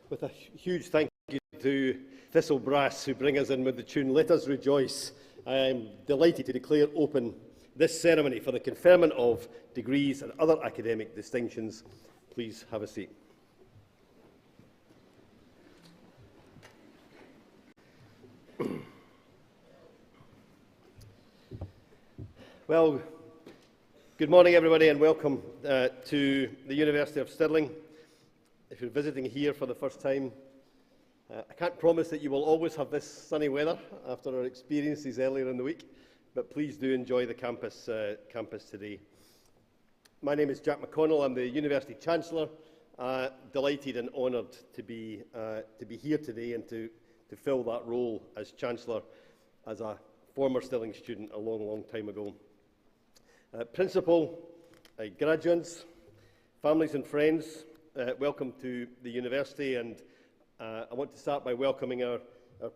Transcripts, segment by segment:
With a huge thank you to Thistle Brass, who bring us in with the tune "Let Us Rejoice." I am delighted to declare open this ceremony for the conferment of degrees and other academic distinctions. Please have a seat. Well, good morning everybody and welcome to the University of Stirling. If you're visiting here for the first time, I can't promise that you will always have this sunny weather after our experiences earlier in the week, but please do enjoy the campus today. My name is Jack McConnell. I'm the University Chancellor. Delighted and honoured to be here today and to fill that role as Chancellor as a former Stirling student a long time ago. Principal, graduates, families and friends, welcome to the University, and I want to start by welcoming our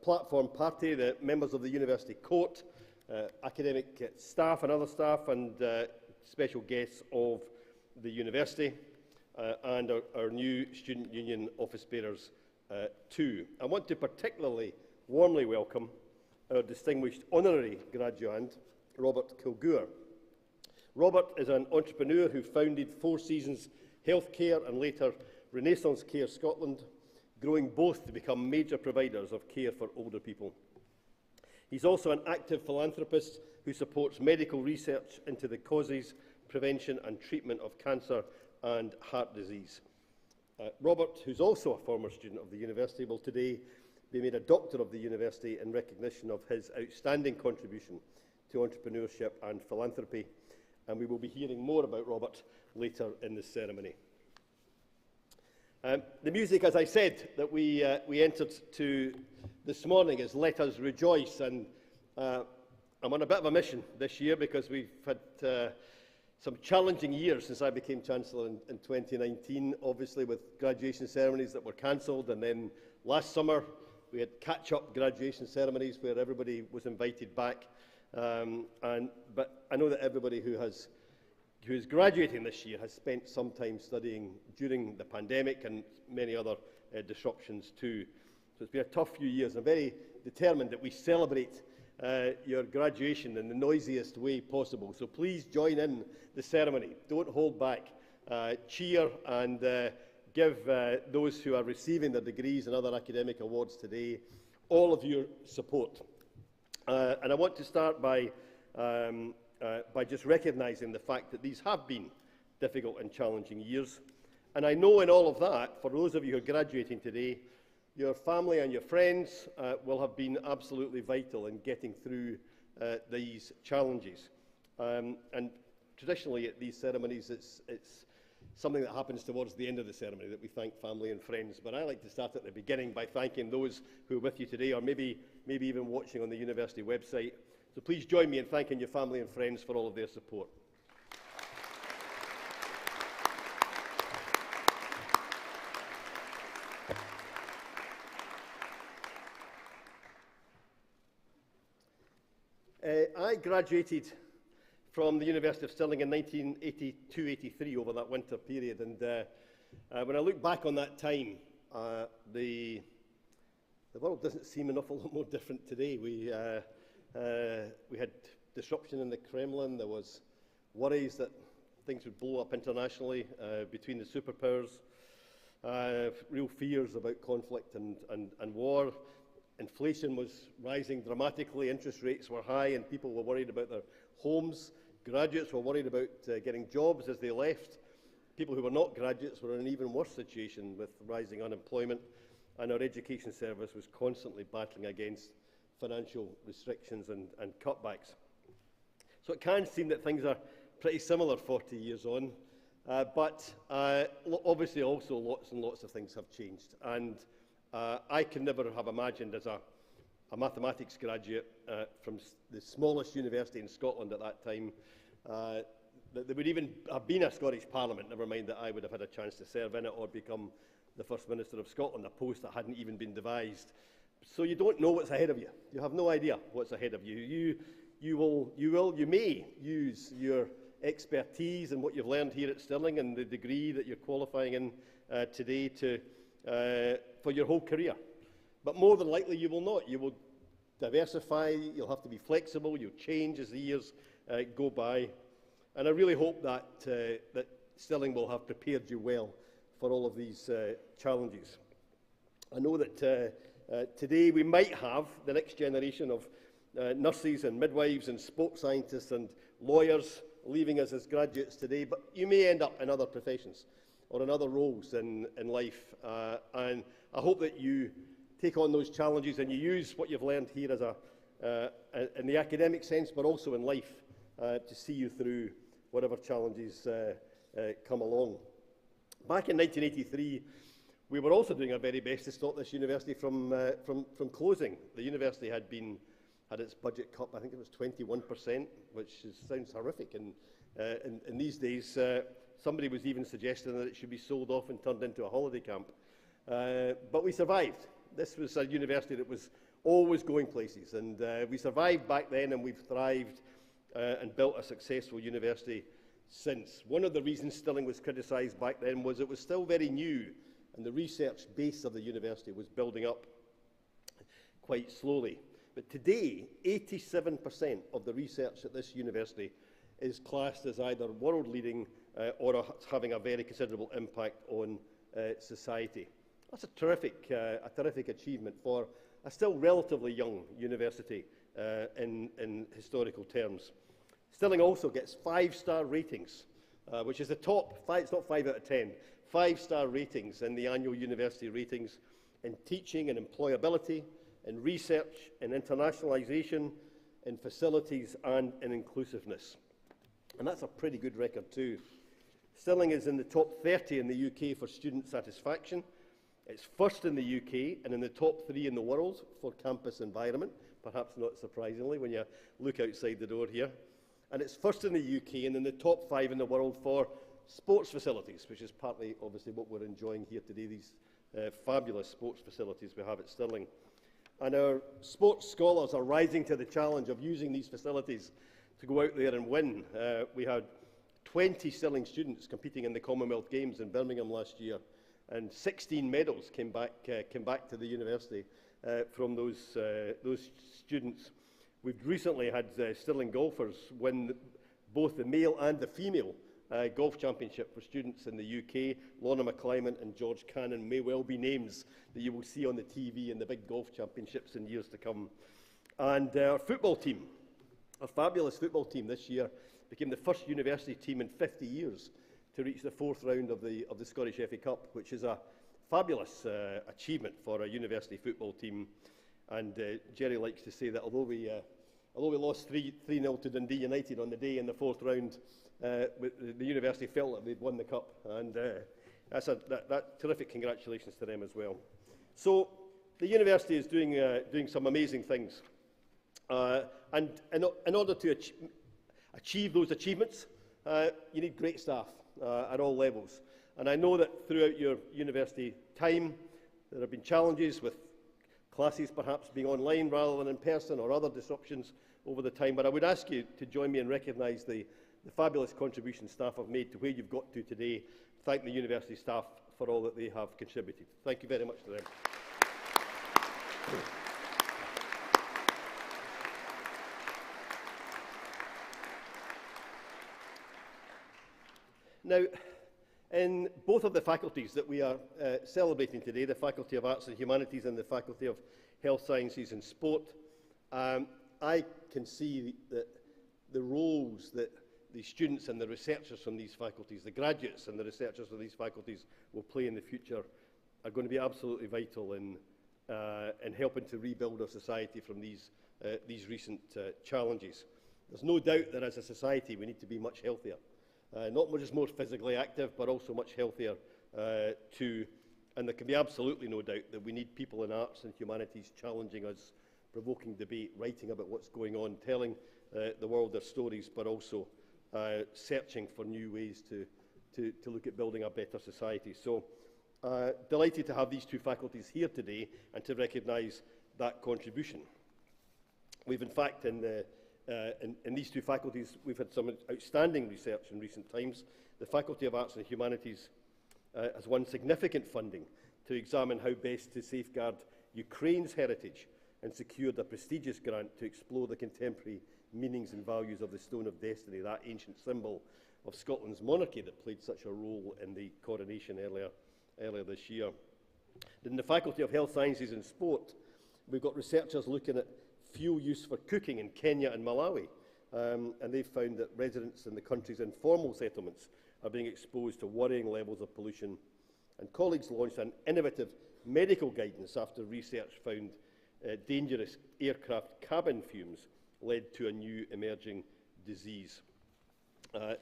platform party, the members of the University Court, academic staff and other staff, and special guests of the University, and our new Student Union office bearers too. I want to particularly warmly welcome our distinguished honorary graduand, Robert Kilgour. Robert is an entrepreneur who founded Four Seasons Healthcare and later Renaissance Care Scotland, growing both to become major providers of care for older people. He's also an active philanthropist who supports medical research into the causes, prevention and treatment of cancer and heart disease. Robert, who's also a former student of the University, will today be made a Doctor of the University in recognition of his outstanding contribution to entrepreneurship and philanthropy, and we will be hearing more about Robert later in the ceremony. The music, as I said, that we entered to this morning is "Let Us Rejoice," and I'm on a bit of a mission this year because we've had some challenging years since I became Chancellor in 2019, obviously with graduation ceremonies that were cancelled, and then last summer we had catch-up graduation ceremonies where everybody was invited back. But I know that everybody who is graduating this year has spent some time studying during the pandemic and many other disruptions too. So it's been a tough few years. I'm very determined that we celebrate your graduation in the noisiest way possible. So please join in the ceremony. Don't hold back. Cheer and give those who are receiving their degrees and other academic awards today all of your support. And I want to start by just recognising the fact that these have been difficult and challenging years. And I know in all of that, for those of you who are graduating today, your family and your friends will have been absolutely vital in getting through these challenges. And traditionally at these ceremonies, it's something that happens towards the end of the ceremony, that we thank family and friends. But I like to start at the beginning by thanking those who are with you today, or maybe even watching on the university website. So please join me in thanking your family and friends for all of their support. I graduated from the University of Stirling in 1982-83 over that winter period, and when I look back on that time, the world doesn't seem an awful lot more different today. We had disruption in the Kremlin. There was worries that things would blow up internationally between the superpowers, real fears about conflict and war. Inflation was rising dramatically, interest rates were high, and people were worried about their homes. Graduates were worried about getting jobs as they left. People who were not graduates were in an even worse situation with rising unemployment, and our education service was constantly battling against financial restrictions and cutbacks. So it can seem that things are pretty similar 40 years on, but obviously also lots and lots of things have changed. And I can never have imagined as a mathematics graduate from the smallest university in Scotland at that time that there would even have been a Scottish Parliament, never mind that I would have had a chance to serve in it or become the First Minister of Scotland, a post that hadn't even been devised. So you don't know what's ahead of you. You have no idea what's ahead of you. You may use your expertise and what you've learned here at Stirling and the degree that you're qualifying in today to for your whole career. But more than likely you will not. You will diversify, you'll have to be flexible, you'll change as the years go by. And I really hope that, that Stirling will have prepared you well for all of these challenges. I know that today we might have the next generation of nurses and midwives and sports scientists and lawyers leaving us as graduates today, but you may end up in other professions or in other roles in life. And I hope that you take on those challenges and you use what you've learned here as in the academic sense, but also in life, to see you through whatever challenges come along. Back in 1983, we were also doing our very best to stop this university from closing. The university had its budget cut, I think it was 21%, which sounds horrific. And in these days, somebody was even suggesting that it should be sold off and turned into a holiday camp. But we survived. This was a university that was always going places, and we survived back then, and we've thrived and built a successful university since. One of the reasons Stirling was criticised back then was it was still very new, and the research base of the university was building up quite slowly. But today, 87% of the research at this university is classed as either world-leading or having a very considerable impact on society. That's a terrific achievement for a still relatively young university in historical terms. Stirling also gets 5-star ratings, which is the top, it's not 5 out of 10, 5-star ratings in the annual university ratings in teaching and employability, in research, in internationalisation, in facilities and in inclusiveness. And that's a pretty good record too. Stirling is in the top 30 in the UK for student satisfaction. It's first in the UK and in the top 3 in the world for campus environment, perhaps not surprisingly when you look outside the door here. And it's first in the UK and in the top 5 in the world for sports facilities, which is partly obviously what we're enjoying here today, these fabulous sports facilities we have at Stirling. And our sports scholars are rising to the challenge of using these facilities to go out there and win. We had 20 Stirling students competing in the Commonwealth Games in Birmingham last year, and 16 medals came back to the university from those students. We've recently had Stirling golfers win both the male and the female golf championship for students in the UK. Lorna McClymondt and George Cannon may well be names that you will see on the TV in the big golf championships in years to come. And our football team, our fabulous football team this year, became the first university team in 50 years to reach the 4th round of the Scottish FA Cup, which is a fabulous achievement for a university football team. And Jerry likes to say that although we lost 3-0 to Dundee United on the day in the 4th round, the university felt that they'd won the cup, and that terrific congratulations to them as well. So the university is doing some amazing things, and in order to achieve those achievements, you need great staff at all levels. And I know that throughout your university time there have been challenges with classes perhaps being online rather than in person, or other disruptions over the time, but I would ask you to join me and recognise the fabulous contributions staff have made to where you've got to today. Thank the university staff for all that they have contributed. Thank you very much to them. Now, in both of the faculties that we are celebrating today, the Faculty of Arts and Humanities and the Faculty of Health Sciences and Sport, I can see that the roles that the students and the researchers from these faculties, the graduates and the researchers from these faculties will play in the future are going to be absolutely vital in helping to rebuild our society from these recent challenges. There's no doubt that as a society we need to be much healthier. Not just more physically active, but also much healthier too. And there can be absolutely no doubt that we need people in arts and humanities challenging us, provoking debate, writing about what's going on, telling the world their stories, but also searching for new ways to look at building a better society. So delighted to have these two faculties here today and to recognise that contribution. We've in fact in these two faculties, we've had some outstanding research in recent times. The Faculty of Arts and Humanities has won significant funding to examine how best to safeguard Ukraine's heritage and secured a prestigious grant to explore the contemporary meanings and values of the Stone of Destiny, that ancient symbol of Scotland's monarchy that played such a role in the coronation earlier this year. In the Faculty of Health Sciences and Sport, we've got researchers looking at fuel use for cooking in Kenya and Malawi, and they've found that residents in the country's informal settlements are being exposed to worrying levels of pollution. And colleagues launched an innovative medical guidance after research found dangerous aircraft cabin fumes led to a new emerging disease.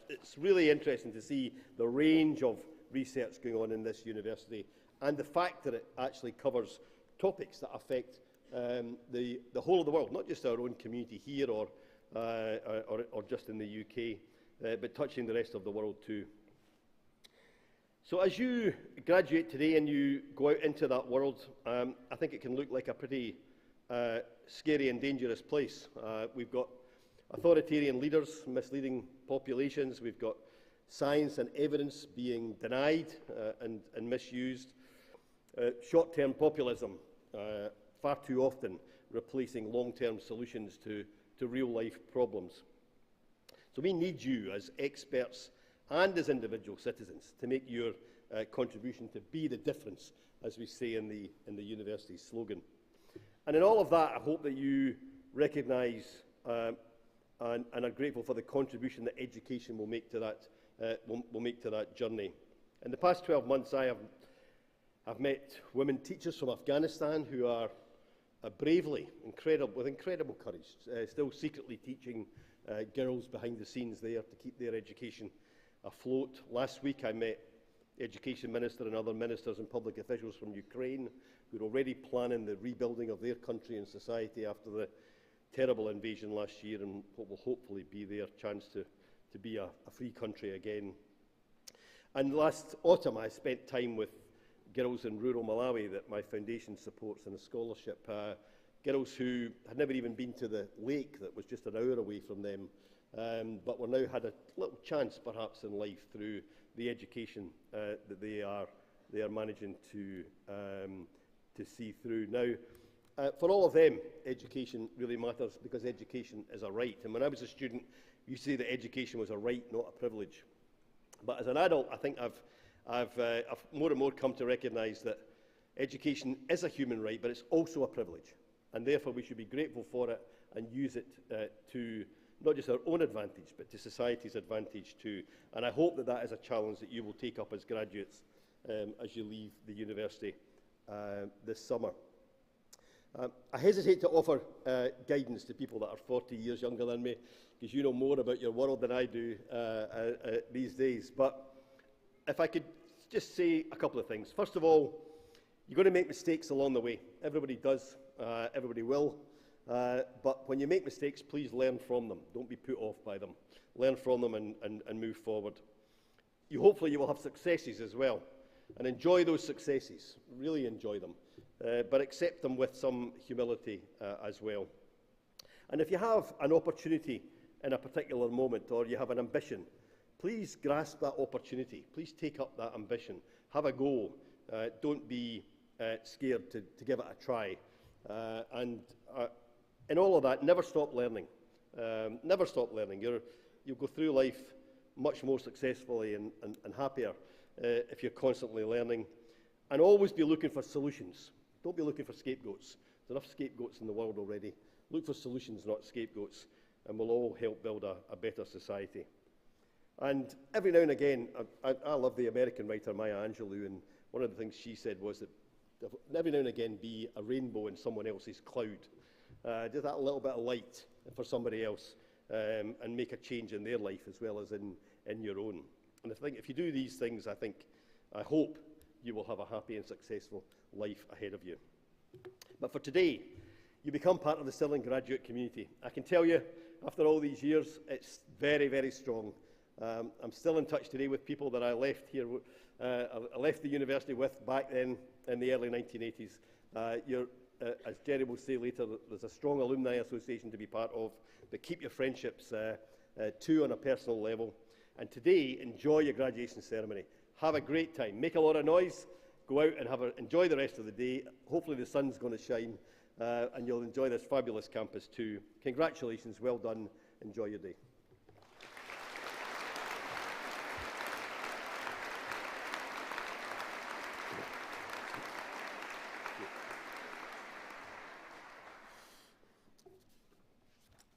It's really interesting to see the range of research going on in this university and the fact that it actually covers topics that affect the whole of the world, not just our own community here or just in the UK, but touching the rest of the world too. So as you graduate today and you go out into that world, I think it can look like a pretty scary and dangerous place. We've got authoritarian leaders misleading populations. We've got science and evidence being denied and misused. Short-term populism far too often replacing long-term solutions to real-life problems. So we need you as experts and as individual citizens to make your contribution to be the difference, as we say in the university's slogan. And in all of that, I hope that you recognise and are grateful for the contribution that education will make to that journey. In the past 12 months, I've met women teachers from Afghanistan who are bravely, with incredible courage, still secretly teaching girls behind the scenes there to keep their education afloat. Last week, I met Education Minister and other ministers and public officials from Ukraine who are already planning the rebuilding of their country and society after the terrible invasion last year and what will hopefully be their chance to be a free country again. And last autumn, I spent time with girls in rural Malawi that my foundation supports in a scholarship. Girls who had never even been to the lake that was just an hour away from them, but were now had a little chance perhaps in life through the education that they are managing to see through. Now, for all of them, education really matters because education is a right. And when I was a student, you say that education was a right, not a privilege. But as an adult, I think I've more and more come to recognise that education is a human right, but it's also a privilege. And therefore, we should be grateful for it and use it to not just our own advantage, but to society's advantage too. And I hope that that is a challenge that you will take up as graduates as you leave the university this summer. I hesitate to offer guidance to people that are 40 years younger than me, because you know more about your world than I do these days. But if I could just say a couple of things. First of all, you're going to make mistakes along the way. Everybody does, everybody will. But when you make mistakes, please learn from them. Don't be put off by them. Learn from them and move forward. Hopefully you will have successes as well. And enjoy those successes. Really enjoy them. But accept them with some humility as well. And if you have an opportunity in a particular moment, or you have an ambition, please grasp that opportunity. Please take up that ambition. Have a go. Don't be scared to give it a try. And in all of that, never stop learning. Never stop learning. You'll go through life much more successfully and happier if you're constantly learning. And always be looking for solutions. Don't be looking for scapegoats. There's enough scapegoats in the world already. Look for solutions, not scapegoats, and we'll all help build a better society. And every now and again, I love the American writer Maya Angelou, and one of the things she said was that every now and again be a rainbow in someone else's cloud. Do that little bit of light for somebody else and make a change in their life as well as in your own. And I think if you do these things, I hope you will have a happy and successful life ahead of you. But for today, you become part of the Stirling graduate community. I can tell you, after all these years, it's very, very strong. I'm still in touch today with people that I left here, I left the university with back then in the early 1980s. As Jerry will say later, there's a strong alumni association to be part of, but keep your friendships too on a personal level. And today, enjoy your graduation ceremony. Have a great time. Make a lot of noise. go out and enjoy the rest of the day. Hopefully the sun's going to shine and you'll enjoy this fabulous campus too. Congratulations, well done, enjoy your day.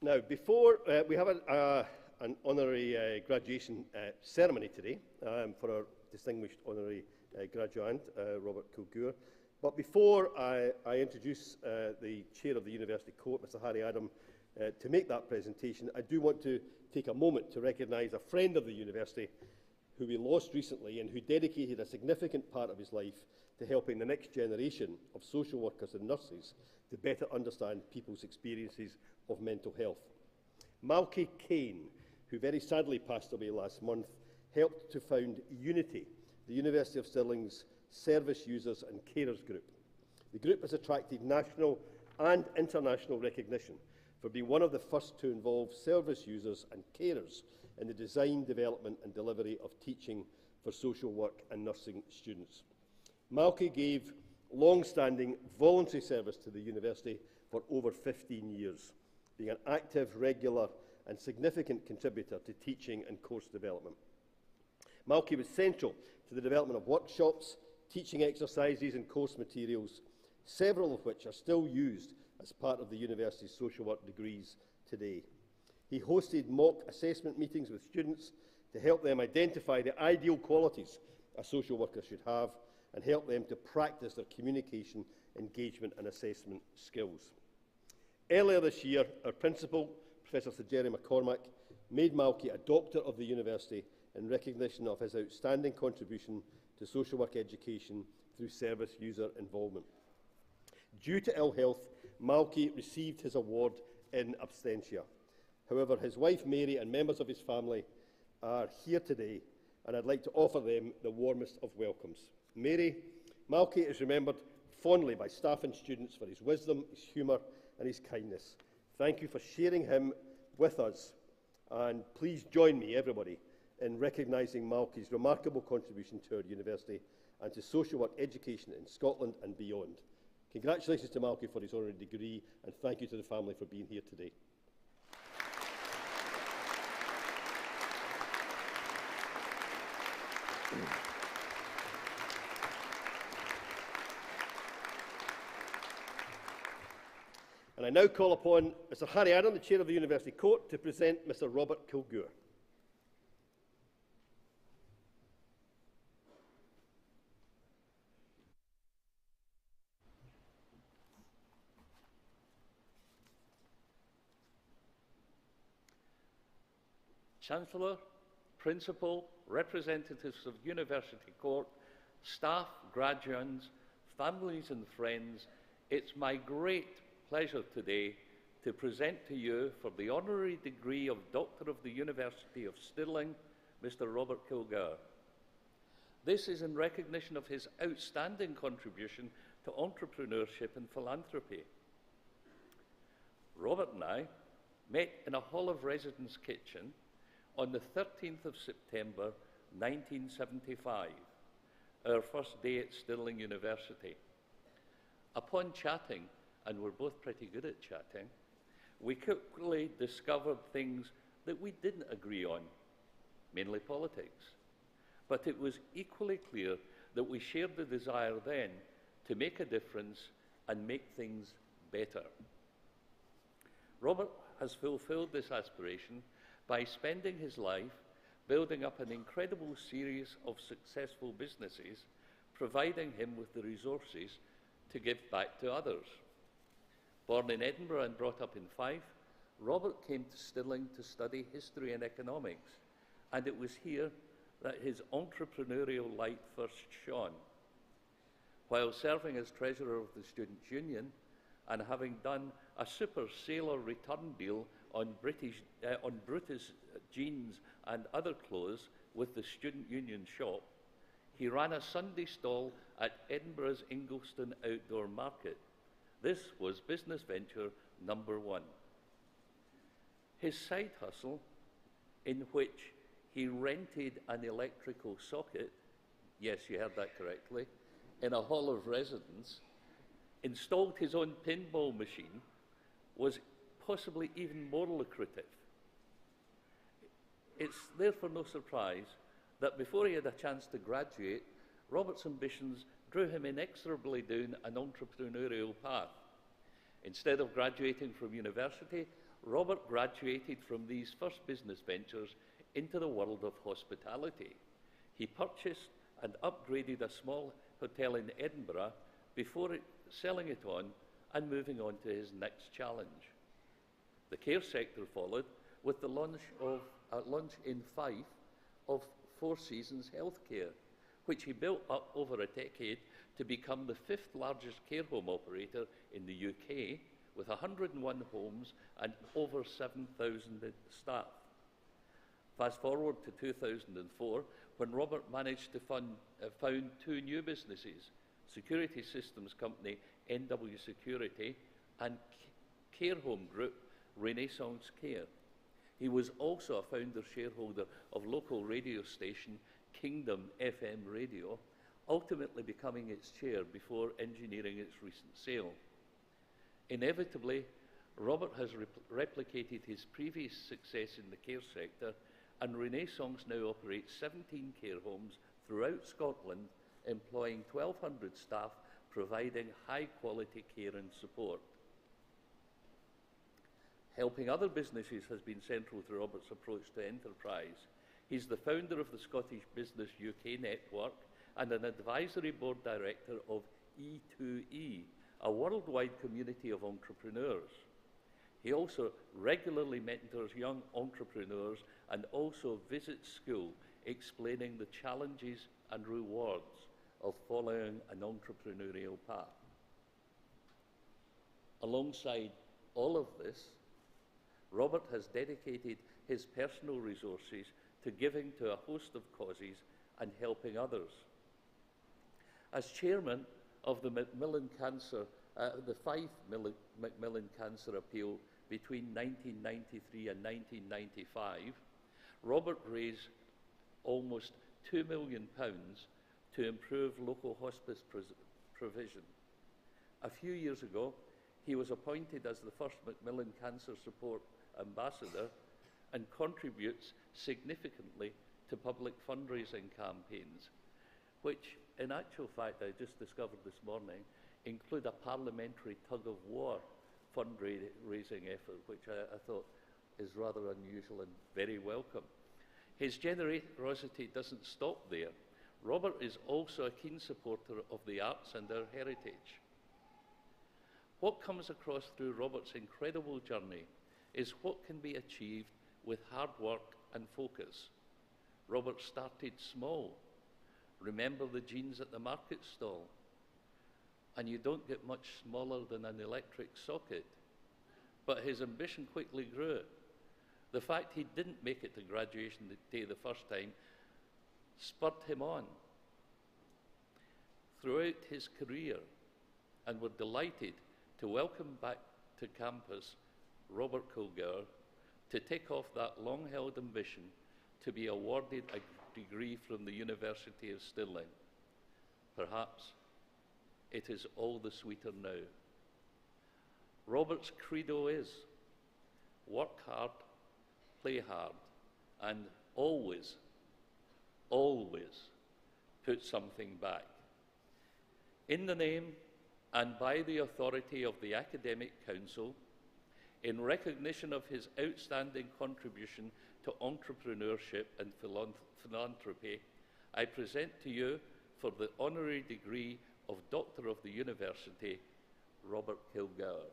Now, before we have an honorary graduation ceremony today for our distinguished honorary graduand, Robert Kilgour. But before I introduce the chair of the University Court, Mr Harry Adam, to make that presentation, I do want to take a moment to recognise a friend of the university who we lost recently and who dedicated a significant part of his life to helping the next generation of social workers and nurses to better understand people's experiences of mental health. Malky Kane, who very sadly passed away last month, helped to found Unity, the University of Stirling's service users and carers group. The group has attracted national and international recognition for being one of the first to involve service users and carers in the design, development and delivery of teaching for social work and nursing students. Malky gave long-standing voluntary service to the university for over 15 years, being an active, regular and significant contributor to teaching and course development. Malky was central to the development of workshops, teaching exercises and course materials, several of which are still used as part of the university's social work degrees today. He hosted mock assessment meetings with students to help them identify the ideal qualities a social worker should have and help them to practice their communication, engagement and assessment skills. Earlier this year, our principal, Professor Sir Jerry McCormack, made Malky a Doctor of the University in recognition of his outstanding contribution to social work education through service user involvement. Due to ill health, Malky received his award in absentia. However, his wife Mary and members of his family are here today, and I'd like to offer them the warmest of welcomes. Mary, Malky is remembered fondly by staff and students for his wisdom, his humour and his kindness. Thank you for sharing him with us, and please join me, everybody, in recognising Malky's remarkable contribution to our university and to social work education in Scotland and beyond. Congratulations to Malky for his honorary degree, and thank you to the family for being here today. And I now call upon Mr Harry Adam, the Chair of the University Court, to present Mr Robert Kilgour. Chancellor, Principal, representatives of University Court, staff, graduands, families and friends, it's my great pleasure today to present to you for the honorary degree of Doctor of the University of Stirling, Mr Robert Kilgour. This is in recognition of his outstanding contribution to entrepreneurship and philanthropy. Robert and I met in a Hall of Residence kitchen on the 13th of September 1975, our first day at Stirling University. Upon chatting, and we're both pretty good at chatting, we quickly discovered things that we didn't agree on, mainly politics. But it was equally clear that we shared the desire then to make a difference and make things better. Robert has fulfilled this aspiration by spending his life building up an incredible series of successful businesses, providing him with the resources to give back to others. Born in Edinburgh and brought up in Fife, Robert came to Stirling to study history and economics, and it was here that his entrepreneurial light first shone. While serving as treasurer of the Students' Union and having done a super sailor return deal on Brutus jeans and other clothes with the Student Union shop, he ran a Sunday stall at Edinburgh's Ingliston Outdoor Market. This was business venture number one. His side hustle, in which he rented an electrical socket, yes, you heard that correctly, in a hall of residence, installed his own pinball machine, was possibly even more lucrative. It's therefore no surprise that before he had a chance to graduate, Robert's ambitions drew him inexorably down an entrepreneurial path. Instead of graduating from university, Robert graduated from these first business ventures into the world of hospitality. He purchased and upgraded a small hotel in Edinburgh before selling it on and moving on to his next challenge. The care sector followed with the launch in Fife of Four Seasons Healthcare, which he built up over a decade to become the fifth largest care home operator in the UK, with 101 homes and over 7,000 staff. Fast forward to 2004, when Robert managed to found two new businesses, security systems company NW Security and care home group Renaissance Care. He was also a founder shareholder of local radio station Kingdom FM Radio, ultimately becoming its chair before engineering its recent sale. Inevitably, Robert has replicated his previous success in the care sector, and Renaissance now operates 17 care homes throughout Scotland, employing 1,200 staff, providing high-quality care and support. Helping other businesses has been central to Robert's approach to enterprise. He's the founder of the Scottish Business UK Network and an advisory board director of E2E, a worldwide community of entrepreneurs. He also regularly mentors young entrepreneurs and also visits school, explaining the challenges and rewards of following an entrepreneurial path. Alongside all of this, Robert has dedicated his personal resources to giving to a host of causes and helping others. As chairman of the Macmillan Cancer, the Fife Macmillan Cancer Appeal between 1993 and 1995, Robert raised almost £2 million to improve local hospice provision. A few years ago, he was appointed as the first Macmillan Cancer Support Ambassador and contributes significantly to public fundraising campaigns, which in actual fact I just discovered this morning include a parliamentary tug-of-war fundraising effort, which I thought is rather unusual and very welcome. His generosity doesn't stop there. Robert is also a keen supporter of the arts and their heritage. What comes across through Robert's incredible journey is what can be achieved with hard work and focus. Robert started small. Remember the jeans at the market stall? And you don't get much smaller than an electric socket. But his ambition quickly grew. The fact he didn't make it to graduation day the first time spurred him on. Throughout his career, and we're delighted to welcome back to campus Robert Kilgour to take off that long-held ambition to be awarded a degree from the University of Stirling. Perhaps it is all the sweeter now. Robert's credo is work hard, play hard, and always, always put something back. In the name and by the authority of the Academic Council, in recognition of his outstanding contribution to entrepreneurship and philanthropy, I present to you for the honorary degree of Doctor of the University, Robert Kilgour.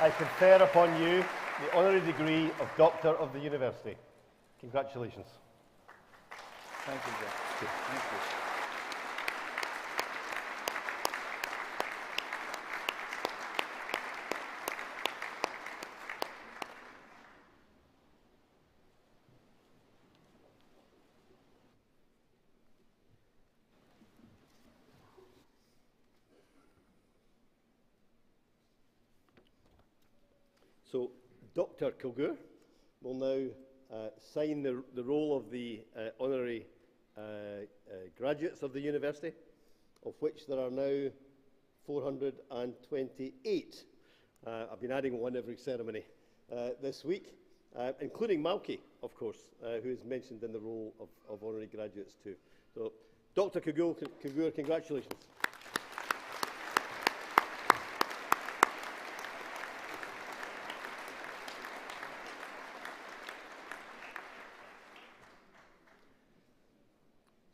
I confer upon you the honorary degree of Doctor of the University. Congratulations. Thank you, Jeff. Thank you. So Dr. Kilgour will now sign the roll of the honorary graduates of the university, of which there are now 428. I've been adding one every ceremony this week, including Malky, of course, who is mentioned in the roll of honorary graduates too. So, Dr. Kilgour, congratulations.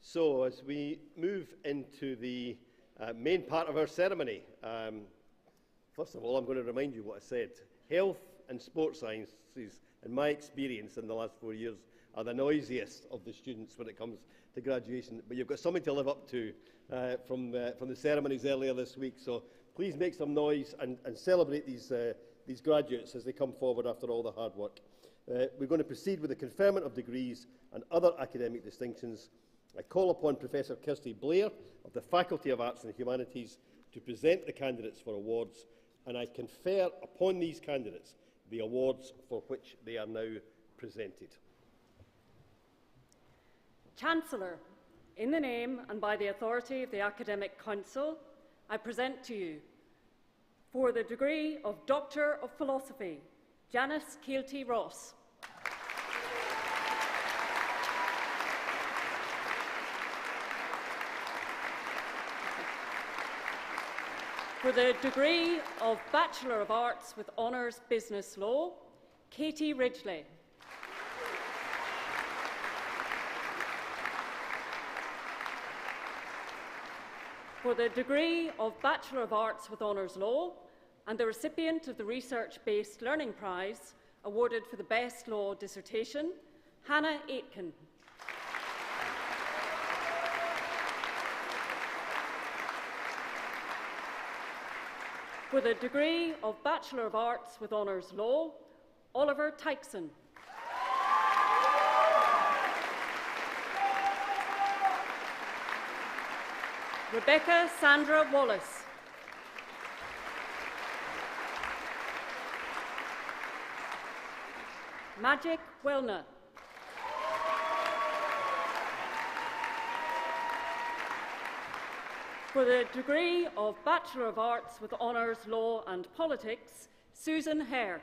So, as we move into the main part of our ceremony, first of all, I'm going to remind you what I said. Health and sports sciences, in my experience in the last 4 years, are the noisiest of the students when it comes to graduation. But you've got something to live up to from the ceremonies earlier this week. So please make some noise and celebrate these graduates as they come forward after all the hard work. We're going to proceed with the conferment of degrees and other academic distinctions. I call upon Professor Kirsty Blair of the Faculty of Arts and Humanities to present the candidates for awards, and I confer upon these candidates the awards for which they are now presented. Chancellor, in the name and by the authority of the Academic Council, I present to you, for the degree of Doctor of Philosophy, Janice Keelty Ross. For the degree of Bachelor of Arts with Honours Business Law, Katie Ridgely. For the degree of Bachelor of Arts with Honours Law and the recipient of the Research-Based Learning Prize awarded for the Best Law Dissertation, Hannah Aitken. For the degree of Bachelor of Arts with Honours Law, Oliver Tykeson. Rebecca Sandra Wallace. Magic Welna. For the degree of Bachelor of Arts with Honours Law and Politics, Susan Hare.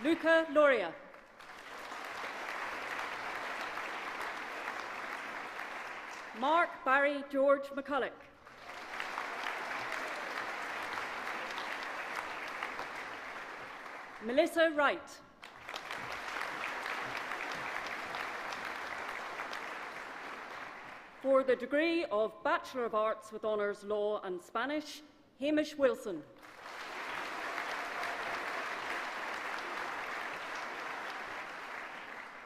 Luca Loria. Mark Barry George McCulloch. Melissa Wright. For the degree of Bachelor of Arts with Honours Law and Spanish, Hamish Wilson.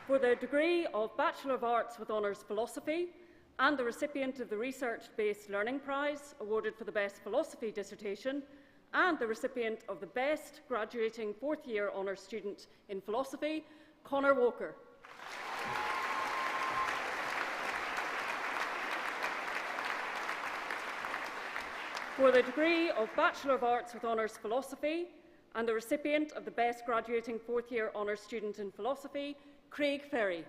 For the degree of Bachelor of Arts with Honours Philosophy and the recipient of the Research-Based Learning Prize awarded for the Best Philosophy Dissertation and the recipient of the Best Graduating Fourth-Year Honours Student in Philosophy, Conor Walker. For the degree of Bachelor of Arts with Honours Philosophy and the recipient of the Best Graduating Fourth-Year Honours Student in Philosophy, Craig Ferry.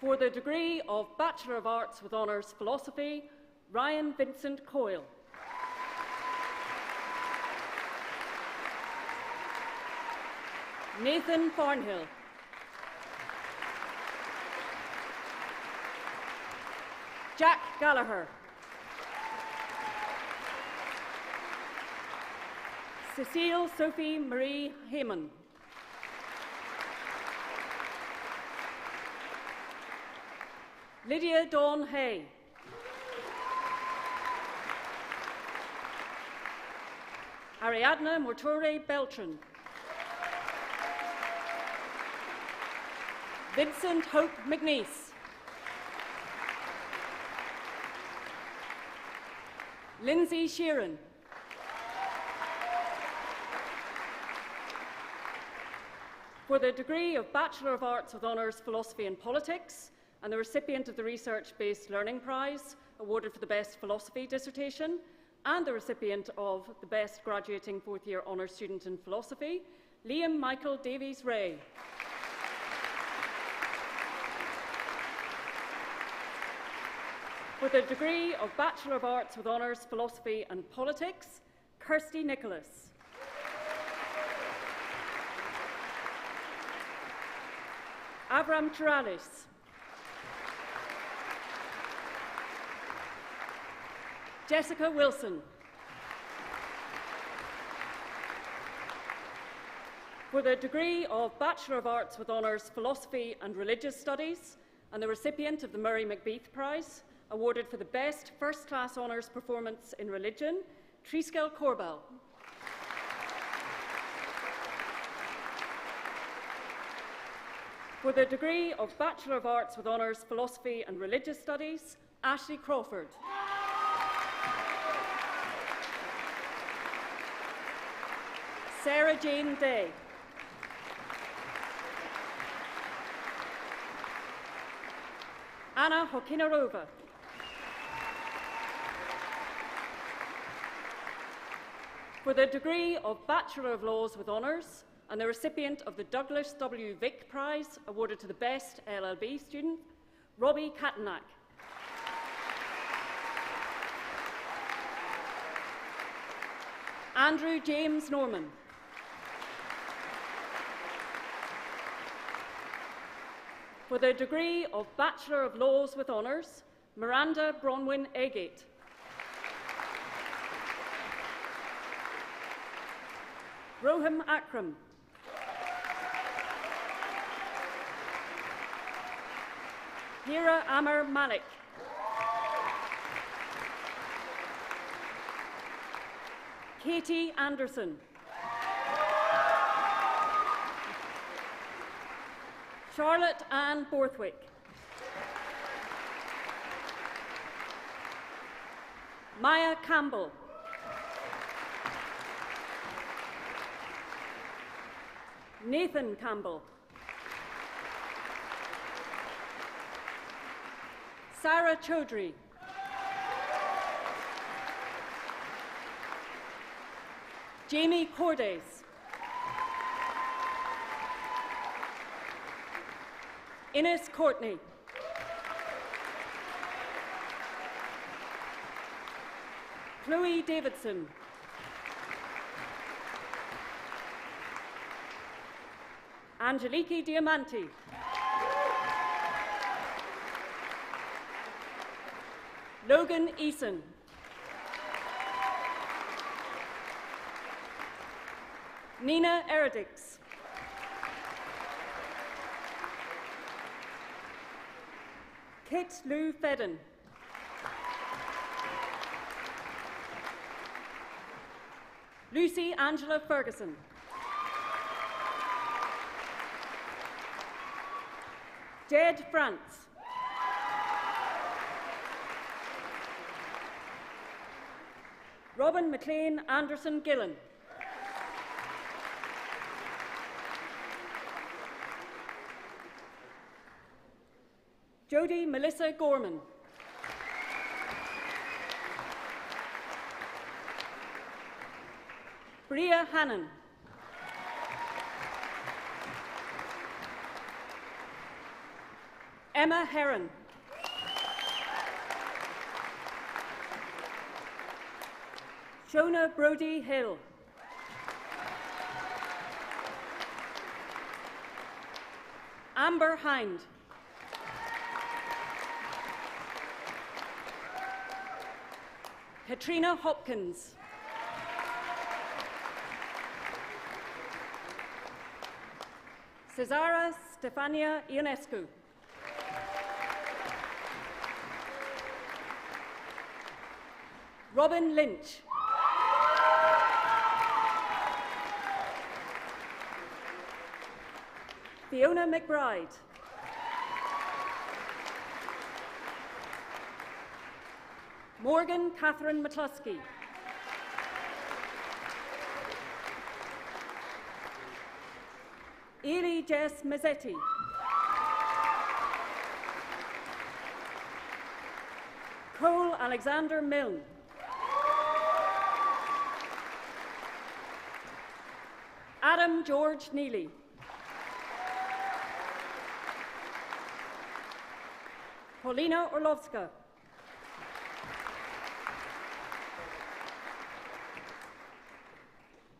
For the degree of Bachelor of Arts with Honours Philosophy, Ryan Vincent Coyle. Nathan Thornhill. Jack Gallagher. Cecile Sophie Marie Heyman. Lydia Dawn Hay. Ariadna Mortore Beltran. Vincent Hope McNeese. Lindsay Sheeran. For the degree of Bachelor of Arts with Honours Philosophy and Politics, and the recipient of the Research-Based Learning Prize, awarded for the Best Philosophy dissertation, and the recipient of the Best Graduating Fourth-Year Honours Student in Philosophy, Liam Michael Davies-Ray. For the degree of Bachelor of Arts with Honours Philosophy and Politics, Kirsty Nicholas. Avram Chiralis. Jessica Wilson. For the degree of Bachelor of Arts with Honours Philosophy and Religious Studies, and the recipient of the Murray Macbeath Prize, awarded for the Best First-Class Honours Performance in Religion, Triskel Corbell. For the degree of Bachelor of Arts with Honours Philosophy and Religious Studies, Ashley Crawford. Sarah Jane Day. Anna Hokinarova. For the degree of Bachelor of Laws with Honours, and the recipient of the Douglas W. Vick Prize, awarded to the Best LLB student, Robbie Katanak. Andrew James Norman. For the degree of Bachelor of Laws with Honours, Miranda Bronwyn Agate. Roham Akram. Hira Amar Malik. Katie Anderson. Charlotte Ann Borthwick. Maya Campbell. Nathan Campbell. Sarah Chaudhry. Jamie Cordes. Ines Courtney. Chloe Davidson. Angeliki Diamanti. Logan Eason. Nina Eridix. Kit Lou Fedden. Lucy Angela Ferguson. Jed France. Robin McLean Anderson Gillen. Jodie Melissa Gorman. Bria Hannon. Emma Heron. Shona Brody Hill. Amber Hind. Katrina Hopkins. Cesara Stefania Ionescu. Robin Lynch. Fiona McBride. Morgan Catherine McCluskey. Ailey Jess Mazzetti. Cole Alexander Milne. Adam George Neely. Paulina Orlovska.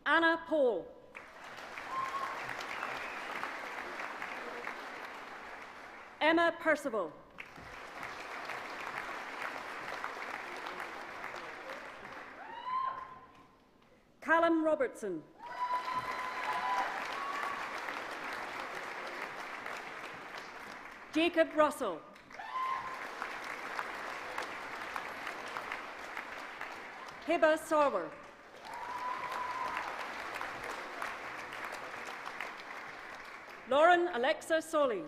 Anna Paul. Emma Percival. Callum Robertson. Jacob Russell. Hiba Sarwer. Lauren Alexa Solly.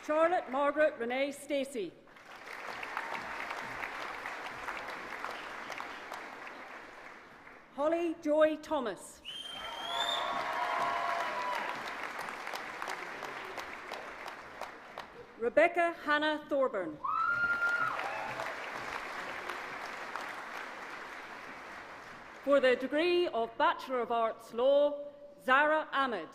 Charlotte Margaret Renee Stacey. Holly Joy Thomas. Rebecca Hannah Thorburn. For the degree of Bachelor of Arts Law, Zara Ahmed.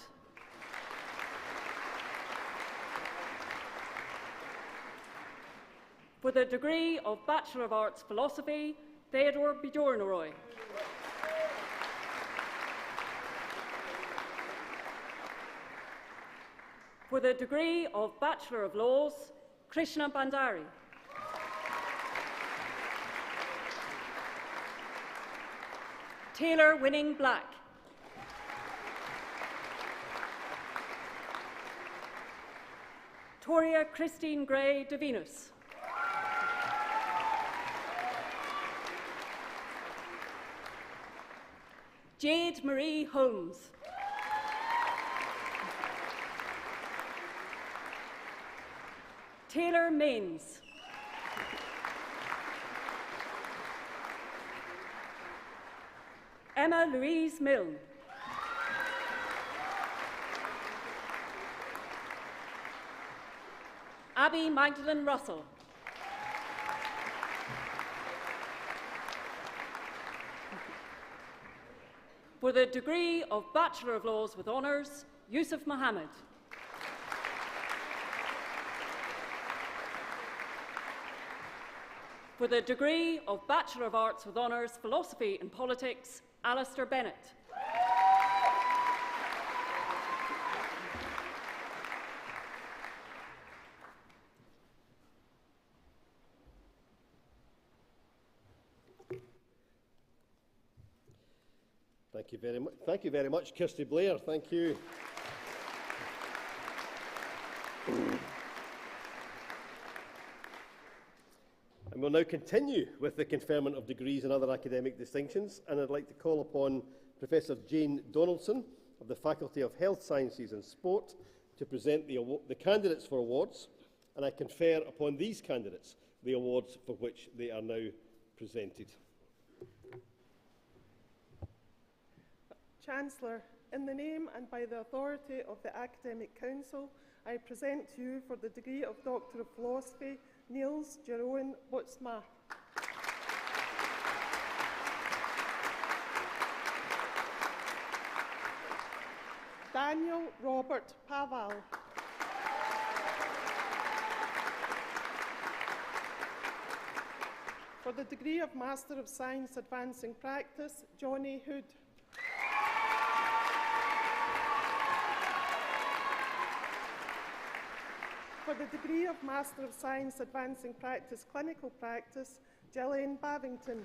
For the degree of Bachelor of Arts Philosophy, Theodore Bjornoroy. For the degree of Bachelor of Laws, Krishna Bandari. Taylor Winning Black. Toria Christine Gray de Venus. Jade Marie Holmes. Taylor Mains. Emma Louise Milne. Abby Magdalene Russell. For the degree of Bachelor of Laws with Honours, Yusuf Mohammed. For the degree of Bachelor of Arts with Honours, Philosophy and Politics, Alistair Bennett. Thank you very much, Kirsty Blair. Thank you. And we'll now continue with the conferment of degrees and other academic distinctions, and I'd like to call upon Professor Jane Donaldson of the Faculty of Health Sciences and Sport to present the candidates for awards, and I confer upon these candidates the awards for which they are now presented. Chancellor, in the name and by the authority of the Academic Council, I present to you for the degree of Doctor of Philosophy, Niels Jeroen Botsma. Daniel Robert Paval. For the degree of Master of Science Advancing Practice, Johnny Hood. For the degree of Master of Science Advancing Practice, Clinical Practice, Gillian Bavington.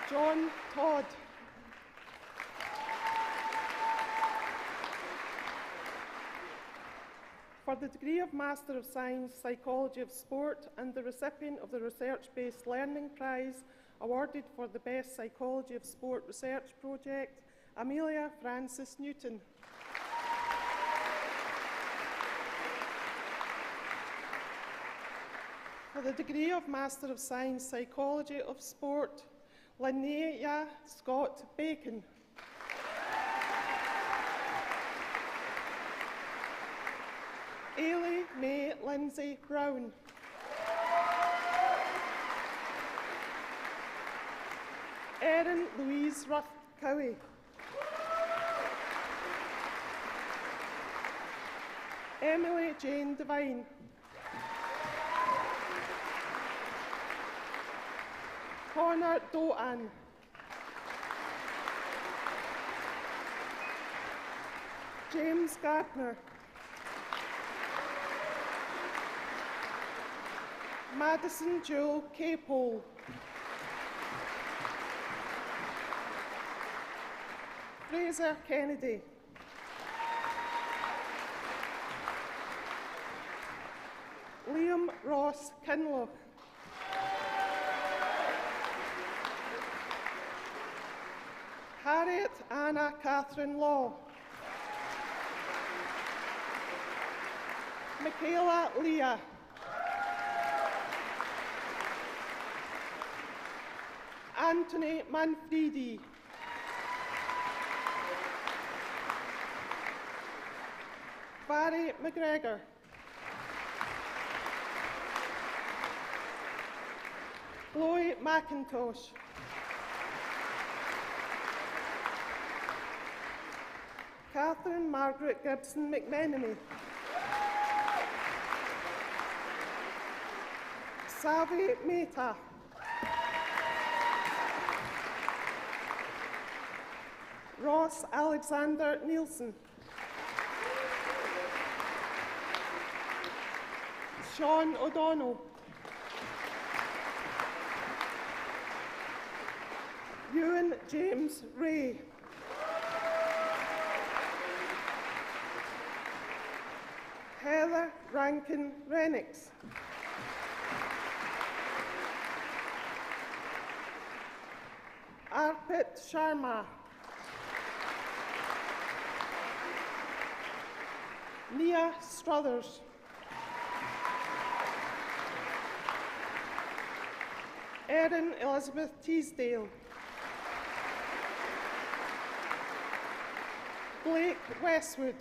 John Todd. For the degree of Master of Science, Psychology of Sport, and the recipient of the Research-Based Learning Prize, awarded for the Best Psychology of Sport Research Project, Amelia Francis Newton. For the degree of Master of Science, Psychology of Sport, Linnea Scott Bacon. Ailey May Lindsay Brown. Erin Louise Ruth Cowie. Emily Jane Devine. Connor Doan. James Gardner. Madison Jewel Capole. Fraser Kennedy. Liam Ross Kinloch. Harriet Anna Catherine Law. Michaela Leah. Anthony Manfredi. Barry McGregor. Chloe McIntosh. Catherine Margaret Gibson McMenemy. Savi Mehta. Ross Alexander Nielsen. Sean O'Donnell. Ewan James Ray. Heather Rankin Renix. Arpit Sharma. Nia Struthers. Erin Elizabeth Teasdale. Blake Westwood.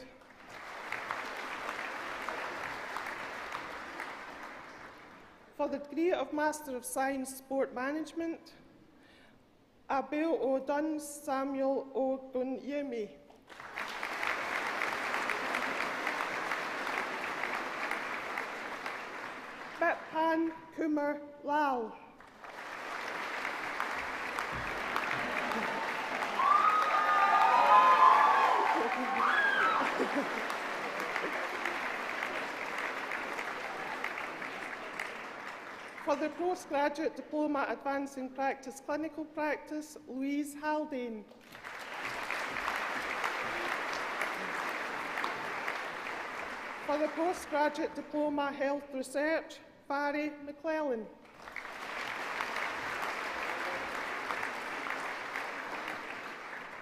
For the degree of Master of Science Sport Management, Abel O'Dunn Samuel Ogunyemi. Bitpan Kumar Lal. For the Postgraduate Diploma Advancing Practice Clinical Practice, Louise Haldane. For the Postgraduate Diploma Health Research, Barry McClellan.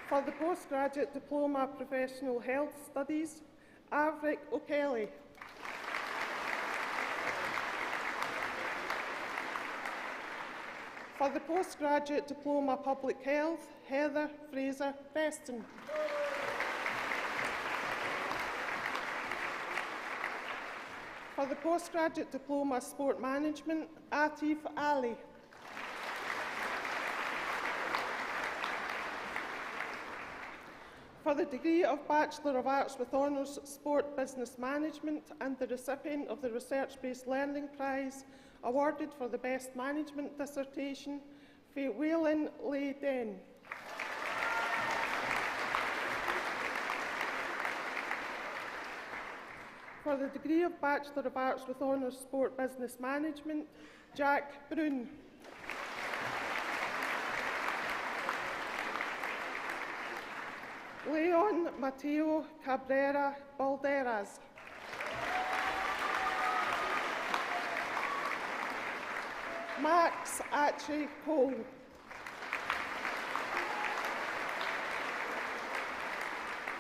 For the Postgraduate Diploma Professional Health Studies, Avric O'Kelly. For the Postgraduate Diploma Public Health, Heather Fraser Preston. For the Postgraduate Diploma Sport Management, Atif Ali. For the degree of Bachelor of Arts with Honours Sport Business Management and the recipient of the Research-Based Learning Prize awarded for the Best Management Dissertation, Whelan Leigh Den. For the degree of Bachelor of Arts with Honours Sport Business Management, Jack Brune. Leon Mateo Cabrera Balderas. Max Atchie Cole.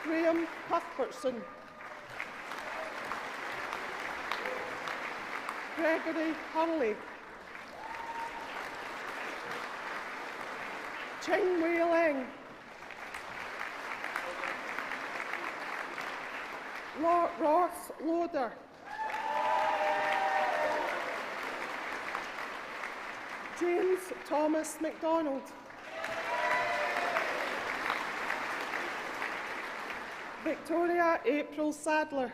Graham Cuthbertson. Gregory Hurley, Ching Wei Ling, Ross Loader, James Thomas MacDonald, Victoria April Sadler,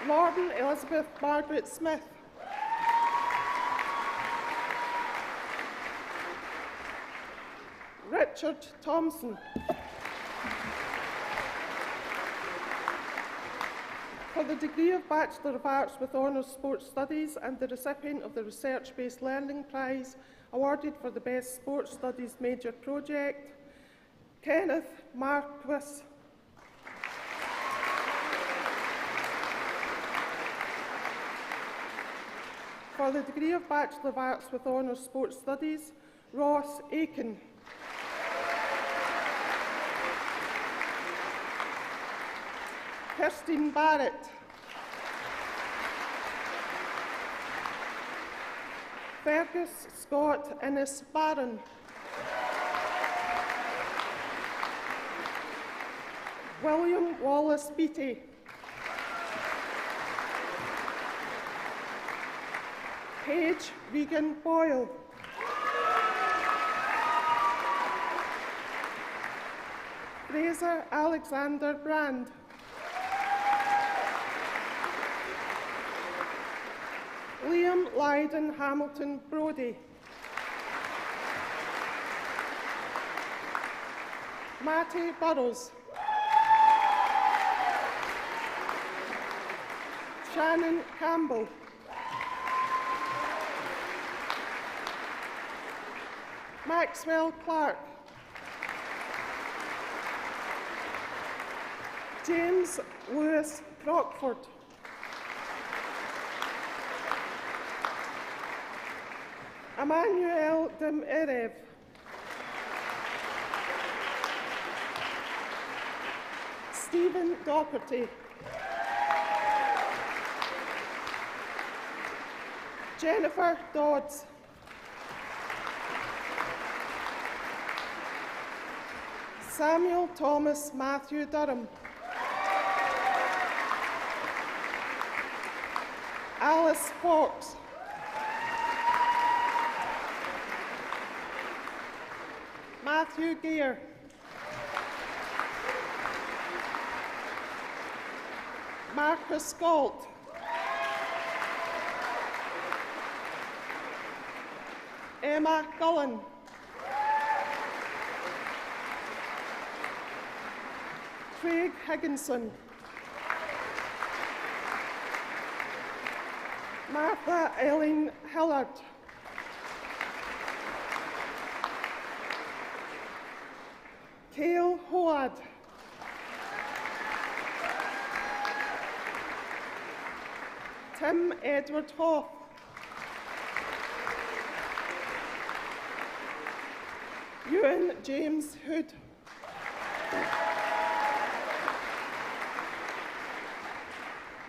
Lauren Elizabeth Margaret Smith, Richard Thompson, for the degree of Bachelor of Arts with Honours Sports Studies and the recipient of the Research-Based Learning Prize awarded for the Best Sports Studies Major Project, Kenneth Marquis. For the degree of Bachelor of Arts with Honours Sports Studies, Ross Aiken. Kirstine Barrett. Fergus Scott Innes Barron. William Wallace Beattie. Paige Regan Boyle. Fraser Alexander Brand. Liam Lydon Hamilton Brodie. Matty Burrows. Shannon Campbell. Maxwell Clark. James Lewis Crockford. Emmanuel Demirev. Stephen Doherty. Jennifer Dodds. Samuel Thomas Matthew Durham. Alice Fox. Matthew Gear. Marcus Galt. Emma Gullen. Craig Higginson. Martha Eileen Hillard. Cale Hoad. Tim Edward Hoff. Ewan James Hood.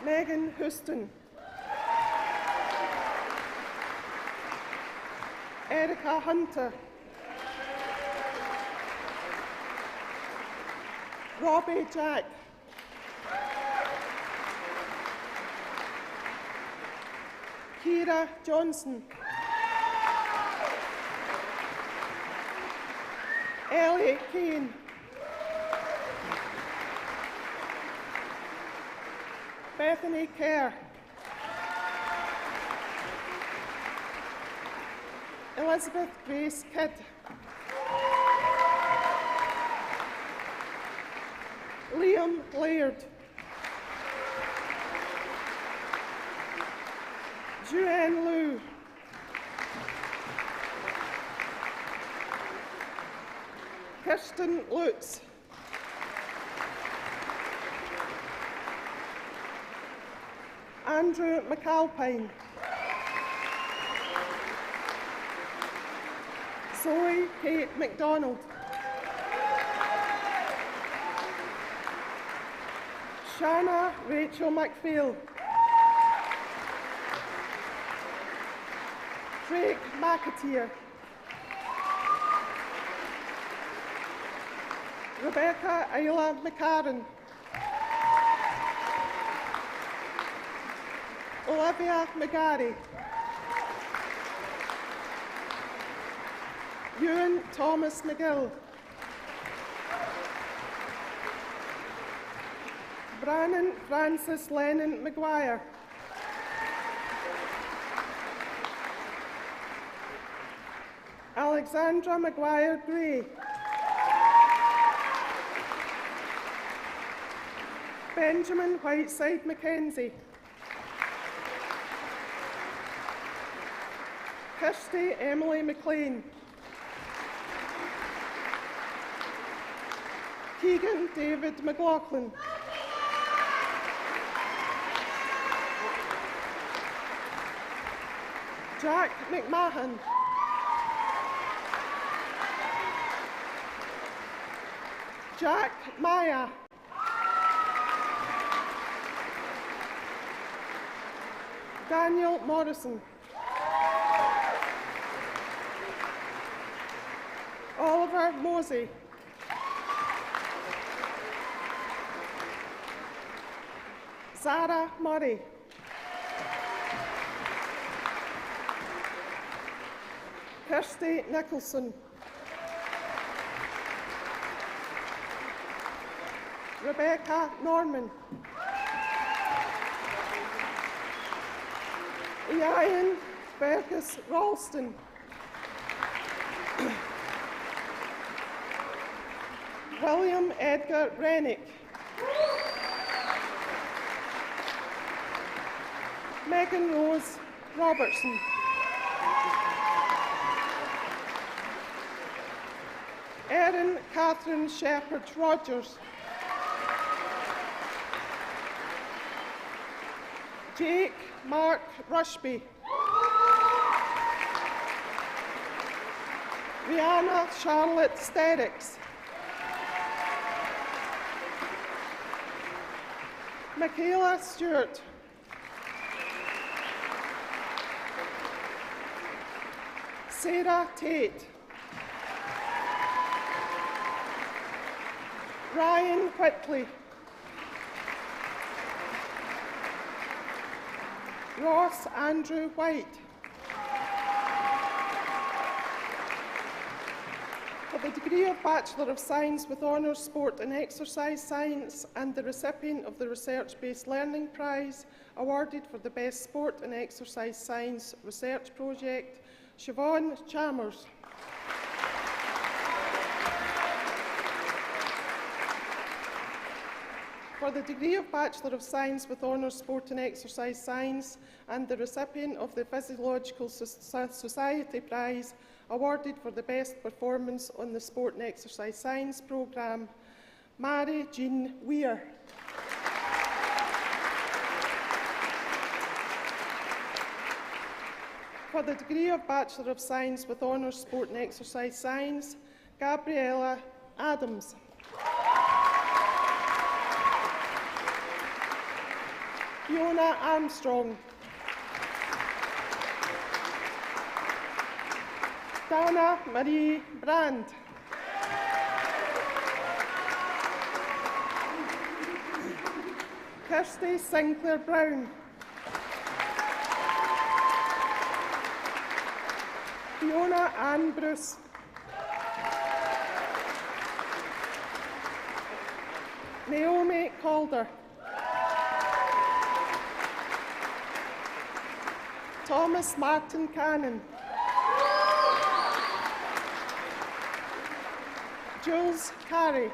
Megan Houston. Erica Hunter. Robbie Jack. Kira Johnson. Ellie Kane. Bethany Kerr. Elizabeth Grace Kidd. Liam Laird. Juan Liu. Kirsten Lutz. Andrew McAlpine. Zoe Kate MacDonald. Shanna Rachel McPhail. Craig McAteer. Rebecca Isla McCarran. Olivia McGarry. Ewan Thomas McGill. Brannon Francis Lennon McGuire. Alexandra McGuire Gray. Benjamin Whiteside Mackenzie. Kirsty Emily McLean. Keegan David McLaughlin. Jack McMahon. Jack Maya. Daniel Morrison. Oliver Mosey. Zara Murray. Kirsty Nicholson. Rebecca Norman. Ian Fergus Ralston. William Edgar Rennick. Megan Rose Robertson. Erin Catherine Shepherd Rogers. Jake Mark Rushby. Rihanna Charlotte Sterricks. Michaela Stewart. Sarah Tate. Ryan Whitley. Ross Andrew White. For the degree of Bachelor of Science with Honours Sport and Exercise Science and the recipient of the Research-Based Learning Prize awarded for the Best Sport and Exercise Science Research Project, Siobhan Chalmers. For the degree of Bachelor of Science with Honours Sport and Exercise Science and the recipient of the Physiological Society Prize awarded for the Best Performance on the Sport and Exercise Science programme, Mary Jean Weir. For the degree of Bachelor of Science with Honours Sport and Exercise Science, Gabriella Adams. Fiona Armstrong. Dana Marie Brand. Kirsty Sinclair Brown. Fiona Ann Bruce. Naomi Calder. Thomas Martin Cannon. Jules Carey.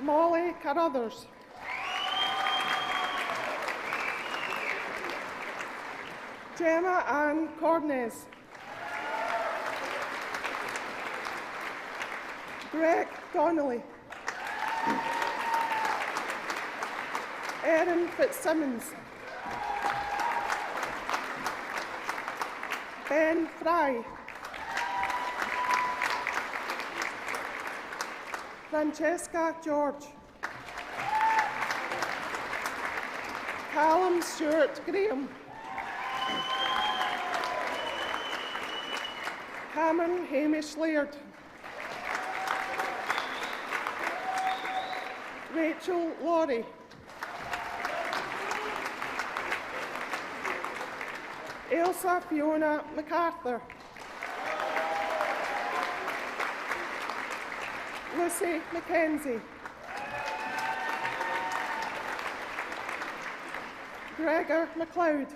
Molly Carruthers. Gemma Ann Cornes. Greg Donnelly. Erin Fitzsimmons. Ben Fry. Francesca George. Callum Stewart Graham. Cameron Hamish Laird. Rachel Laurie. Ailsa Fiona MacArthur. Lucy Mackenzie. Gregor MacLeod.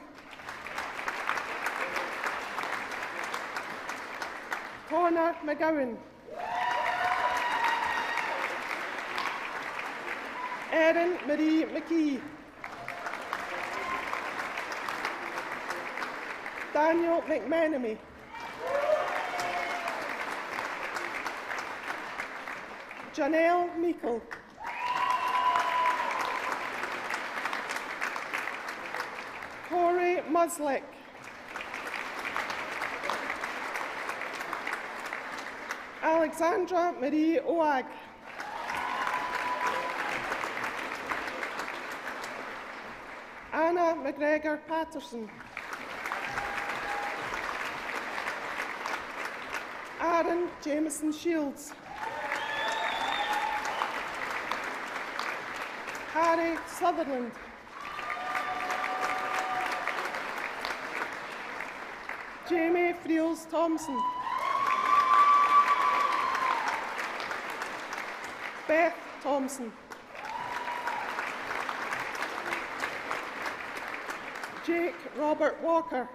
Connor McGowan. Erin Marie McKee. Daniel McMenemy. Janelle Meikle. Corey Muslick. Alexandra Marie Oag. Anna McGregor Patterson. Aaron Jameson Shields. Harry Sutherland. Jamie Friels Thompson. Beth Thompson. Jake Robert Walker.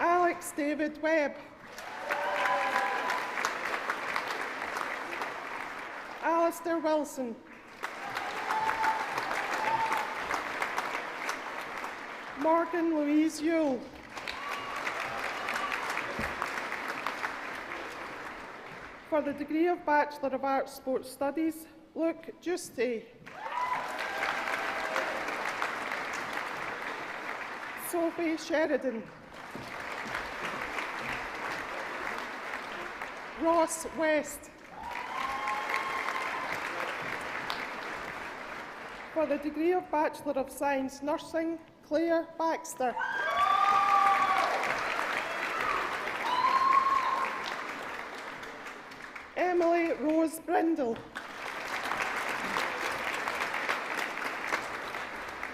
Alex David Webb. Alistair Wilson. Morgan Louise Yule. For the degree of Bachelor of Arts Sports Studies, Luke Giusti. Sophie Sheridan. Ross West. For the degree of Bachelor of Science Nursing, Claire Baxter. Emily Rose Brindle.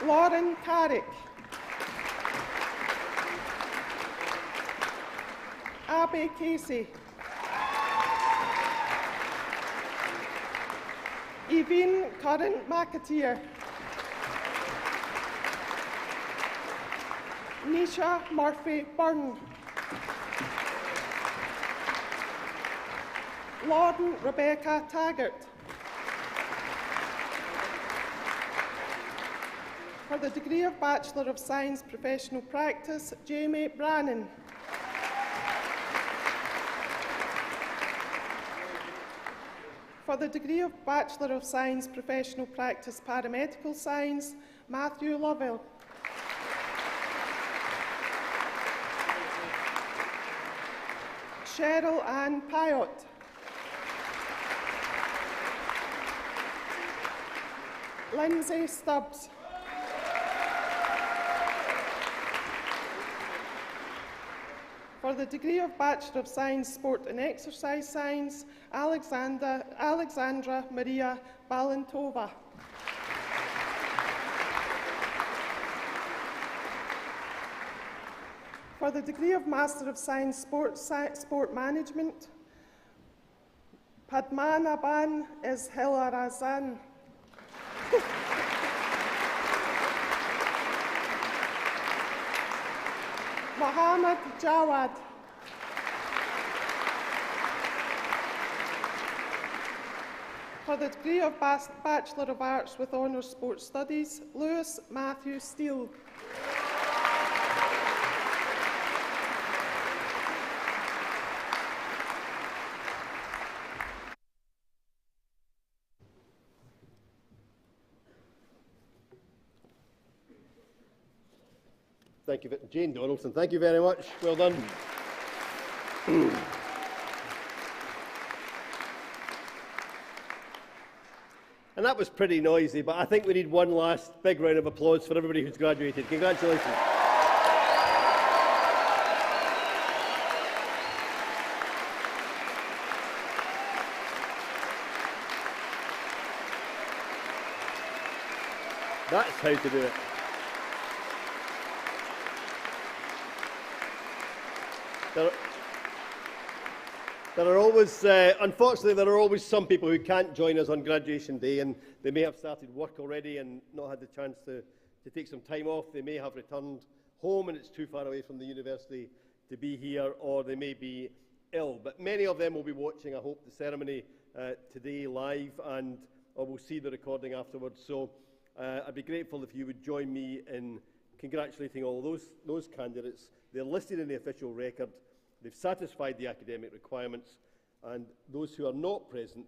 Lauren Carrick. Abby Casey. Evine Curran McAteer. Nisha Murphy Byrne. Lauren Rebecca Taggart. For the degree of Bachelor of Science Professional Practice, Jamie Brannan. For the degree of Bachelor of Science Professional Practice Paramedical Science, Matthew Lovell. Cheryl Ann Pyotte. Lindsay Stubbs. For the degree of Bachelor of Science, Sport and Exercise Science, Alexandra Maria Balantova. For the degree of Master of Science, Sport Management, Padmanaban Eshilarazan. Mohammed Jawad. For the degree of Bachelor of Arts with Honours Sports Studies, Lewis Matthew Steele. Thank you, Jane Donaldson. Thank you very much. Well done. And that was pretty noisy, but I think we need one last big round of applause for everybody who's graduated. Congratulations. That's how to do it. There are always, unfortunately, there are always some people who can't join us on graduation day, and they may have started work already and not had the chance to take some time off. They may have returned home and it's too far away from the university to be here, or they may be ill. But many of them will be watching, I hope, the ceremony today live, and or will see the recording afterwards. So I'd be grateful if you would join me in congratulating all those candidates. They're listed in the official record. They've satisfied the academic requirements, and those who are not present,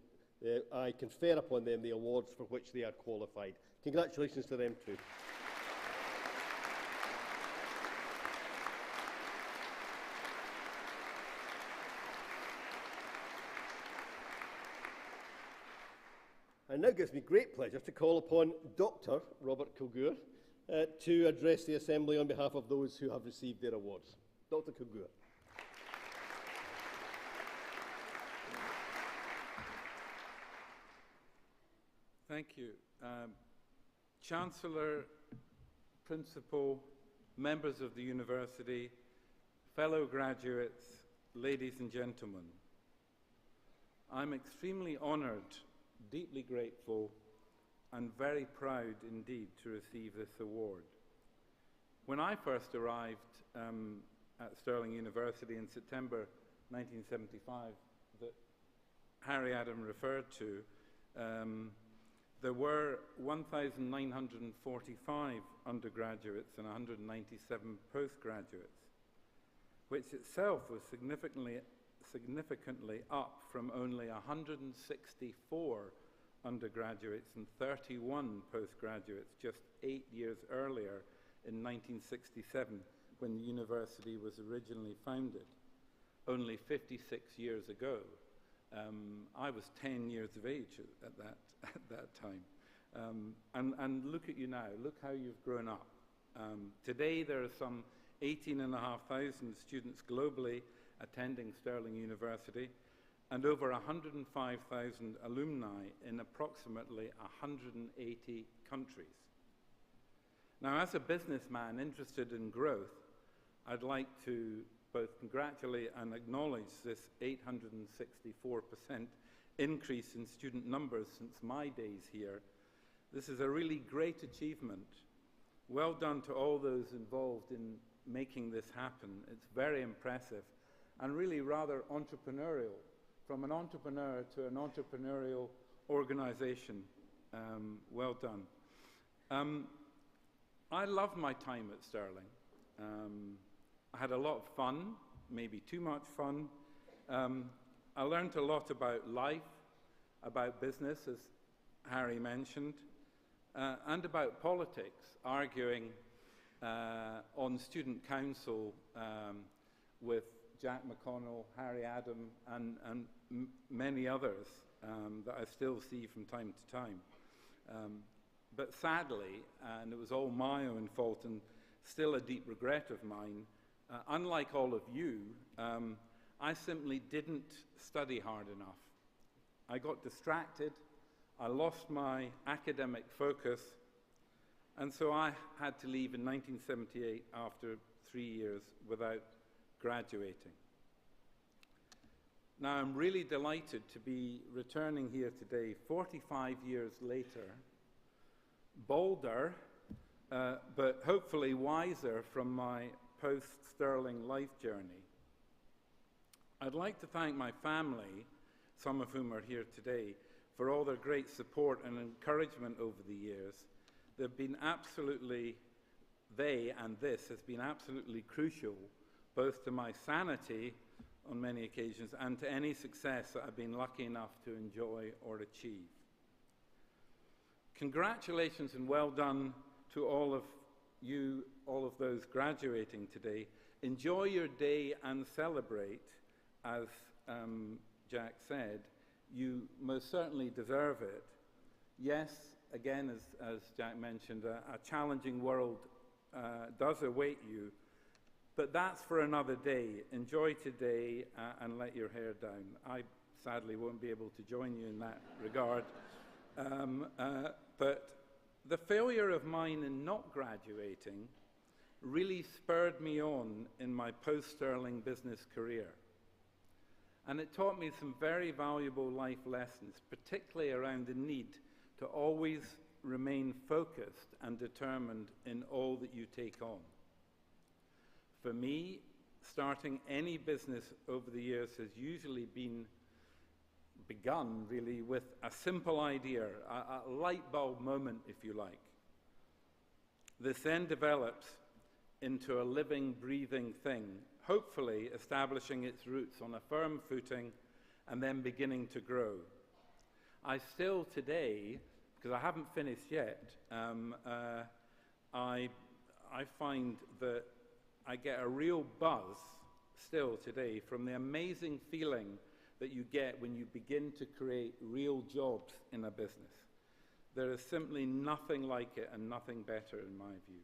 I confer upon them the awards for which they are qualified. Congratulations to them too. And now it gives me great pleasure to call upon Dr. Robert Kilgour to address the Assembly on behalf of those who have received their awards. Dr. Kilgour. Thank you. Chancellor, Principal, members of the University, fellow graduates, ladies and gentlemen, I'm extremely honoured, deeply grateful, and very proud indeed to receive this award. When I first arrived at Stirling University in September 1975, that Harry Adam referred to, there were 1,945 undergraduates and 197 postgraduates, which itself was significantly up from only 164 undergraduates and 31 postgraduates just 8 years earlier in 1967, when the university was originally founded. Only 56 years ago. I was 10 years of age at that time. And look at you now, look how you've grown up. Today there are some 18,500 students globally attending Stirling University, and over 105,000 alumni in approximately 180 countries. Now, as a businessman interested in growth, I'd like to both congratulate and acknowledge this 864% increase in student numbers since my days here. This is a really great achievement. Well done to all those involved in making this happen. It's very impressive and really rather entrepreneurial, from an entrepreneur to an entrepreneurial organization. Well done. I love my time at Stirling. I had a lot of fun, maybe too much fun. I learned a lot about life, about business, as Harry mentioned, and about politics, arguing on student council with Jack McConnell, Harry Adam, and many others that I still see from time to time. But sadly, and it was all my own fault and still a deep regret of mine, unlike all of you, I simply didn't study hard enough. I got distracted, I lost my academic focus, and so I had to leave in 1978 after 3 years without graduating. Now, I'm really delighted to be returning here today, 45 years later, bolder, but hopefully wiser from my post-Stirling life journey. I'd like to thank my family, some of whom are here today, for all their great support and encouragement over the years. They've been absolutely, they and this has been absolutely crucial, both to my sanity on many occasions and to any success that I've been lucky enough to enjoy or achieve. Congratulations and well done to all of you, all of those graduating today. Enjoy your day and celebrate, as Jack said, you most certainly deserve it. Yes, again, as Jack mentioned, a challenging world does await you, but that's for another day. Enjoy today and let your hair down. I sadly won't be able to join you in that regard. But the failure of mine in not graduating really spurred me on in my post-Stirling business career. And it taught me some very valuable life lessons, particularly around the need to always remain focused and determined in all that you take on. For me, starting any business over the years has usually begun really with a simple idea, a light bulb moment, if you like. This then develops into a living, breathing thing, hopefully establishing its roots on a firm footing and then beginning to grow. I still today, because I haven't finished yet, I find that I get a real buzz still today from the amazing feeling that you get when you begin to create real jobs in a business. There is simply nothing like it and nothing better in my view.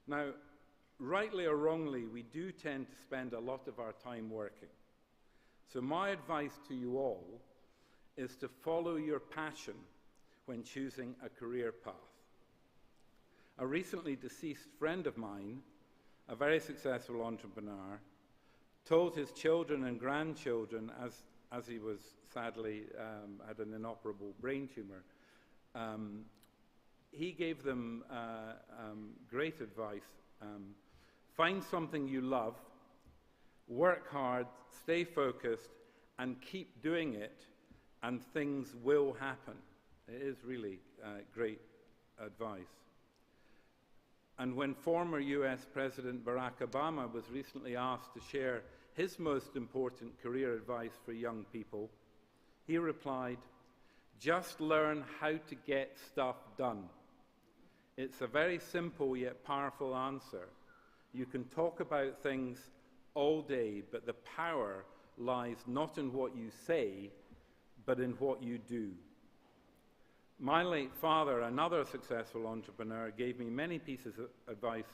Now, rightly or wrongly, we do tend to spend a lot of our time working. So my advice to you all is to follow your passion when choosing a career path. A recently deceased friend of mine, a very successful entrepreneur, told his children and grandchildren, as he was sadly had an inoperable brain tumor, he gave them great advice. Find something you love, work hard, stay focused, and keep doing it, and things will happen. It is really great advice. And when former US President Barack Obama was recently asked to share his most important career advice for young people, he replied, "Just learn how to get stuff done." It's a very simple yet powerful answer. You can talk about things all day, but the power lies not in what you say, but in what you do. My late father, another successful entrepreneur, gave me many pieces of advice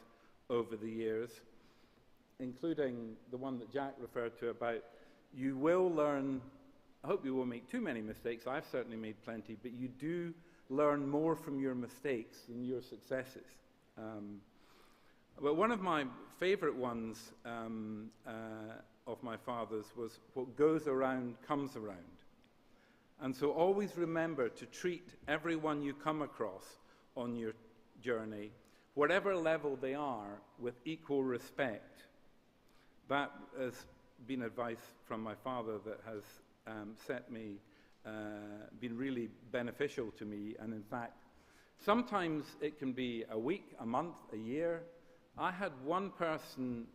over the years, including the one that Jack referred to about you will learn, I hope you won't make too many mistakes, I've certainly made plenty, but you do learn more from your mistakes than your successes. But one of my favorite ones of my father's was what goes around comes around. And so always remember to treat everyone you come across on your journey, whatever level they are, with equal respect. That has been advice from my father that has been really beneficial to me. And in fact, sometimes it can be a week, a month, a year. I had one person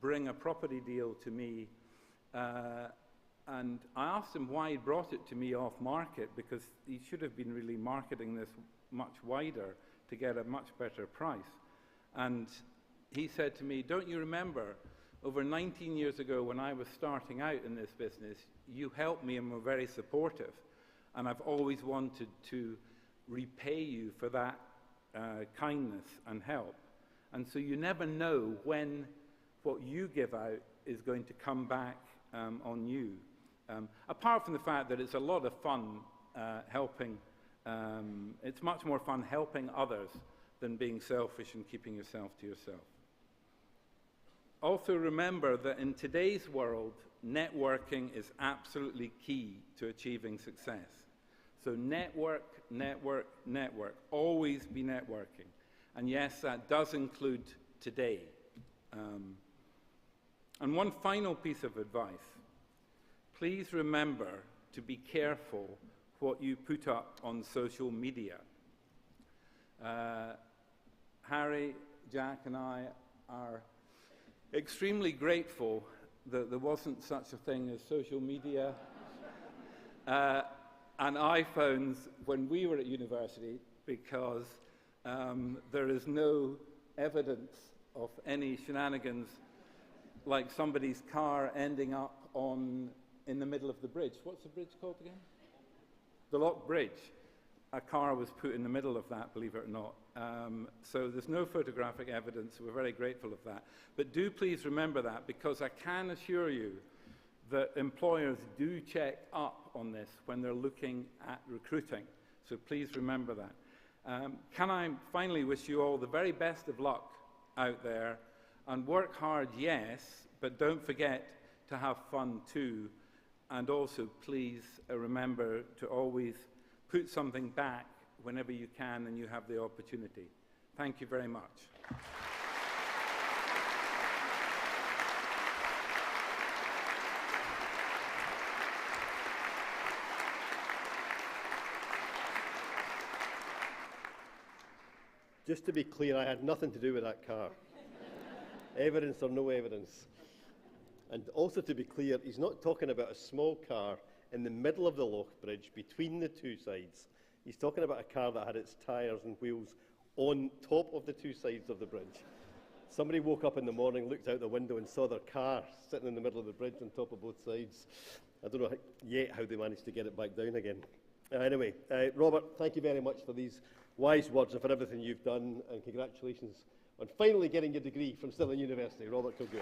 bring a property deal to me, and I asked him why he brought it to me off market, because he should have been really marketing this much wider to get a much better price. And he said to me, "Don't you remember, over 19 years ago when I was starting out in this business, you helped me and were very supportive, and I've always wanted to repay you for that kindness and help. And so you never know when what you give out is going to come back on you." Apart from the fact that it's a lot of fun helping, it's much more fun helping others than being selfish and keeping yourself to yourself. Also remember that in today's world, networking is absolutely key to achieving success. So network, network, network. Always be networking. And yes, that does include today. And one final piece of advice. Please remember to be careful what you put up on social media. Harry, Jack, and I are extremely grateful that there wasn't such a thing as social media and iPhones when we were at university, because there is no evidence of any shenanigans like somebody's car ending up in the middle of the bridge. What's the bridge called again? The Loch Bridge. A car was put in the middle of that, believe it or not. So there's no photographic evidence. We're very grateful of that. But do please remember that, because I can assure you that employers do check up on this when they're looking at recruiting. So please remember that. Can I finally wish you all the very best of luck out there, and work hard, yes, but don't forget to have fun too. And also, please remember to always put something back whenever you can and you have the opportunity. Thank you very much. Just to be clear, I had nothing to do with that car. Evidence or no evidence. And also to be clear, he's not talking about a small car in the middle of the Loch Bridge between the two sides. He's talking about a car that had its tyres and wheels on top of the two sides of the bridge. Somebody woke up in the morning, looked out the window and saw their car sitting in the middle of the bridge on top of both sides. I don't know yet how they managed to get it back down again. Anyway, Robert, thank you very much for these wise words and for everything you've done, and congratulations on finally getting your degree from Stirling University. Robert Kilgour.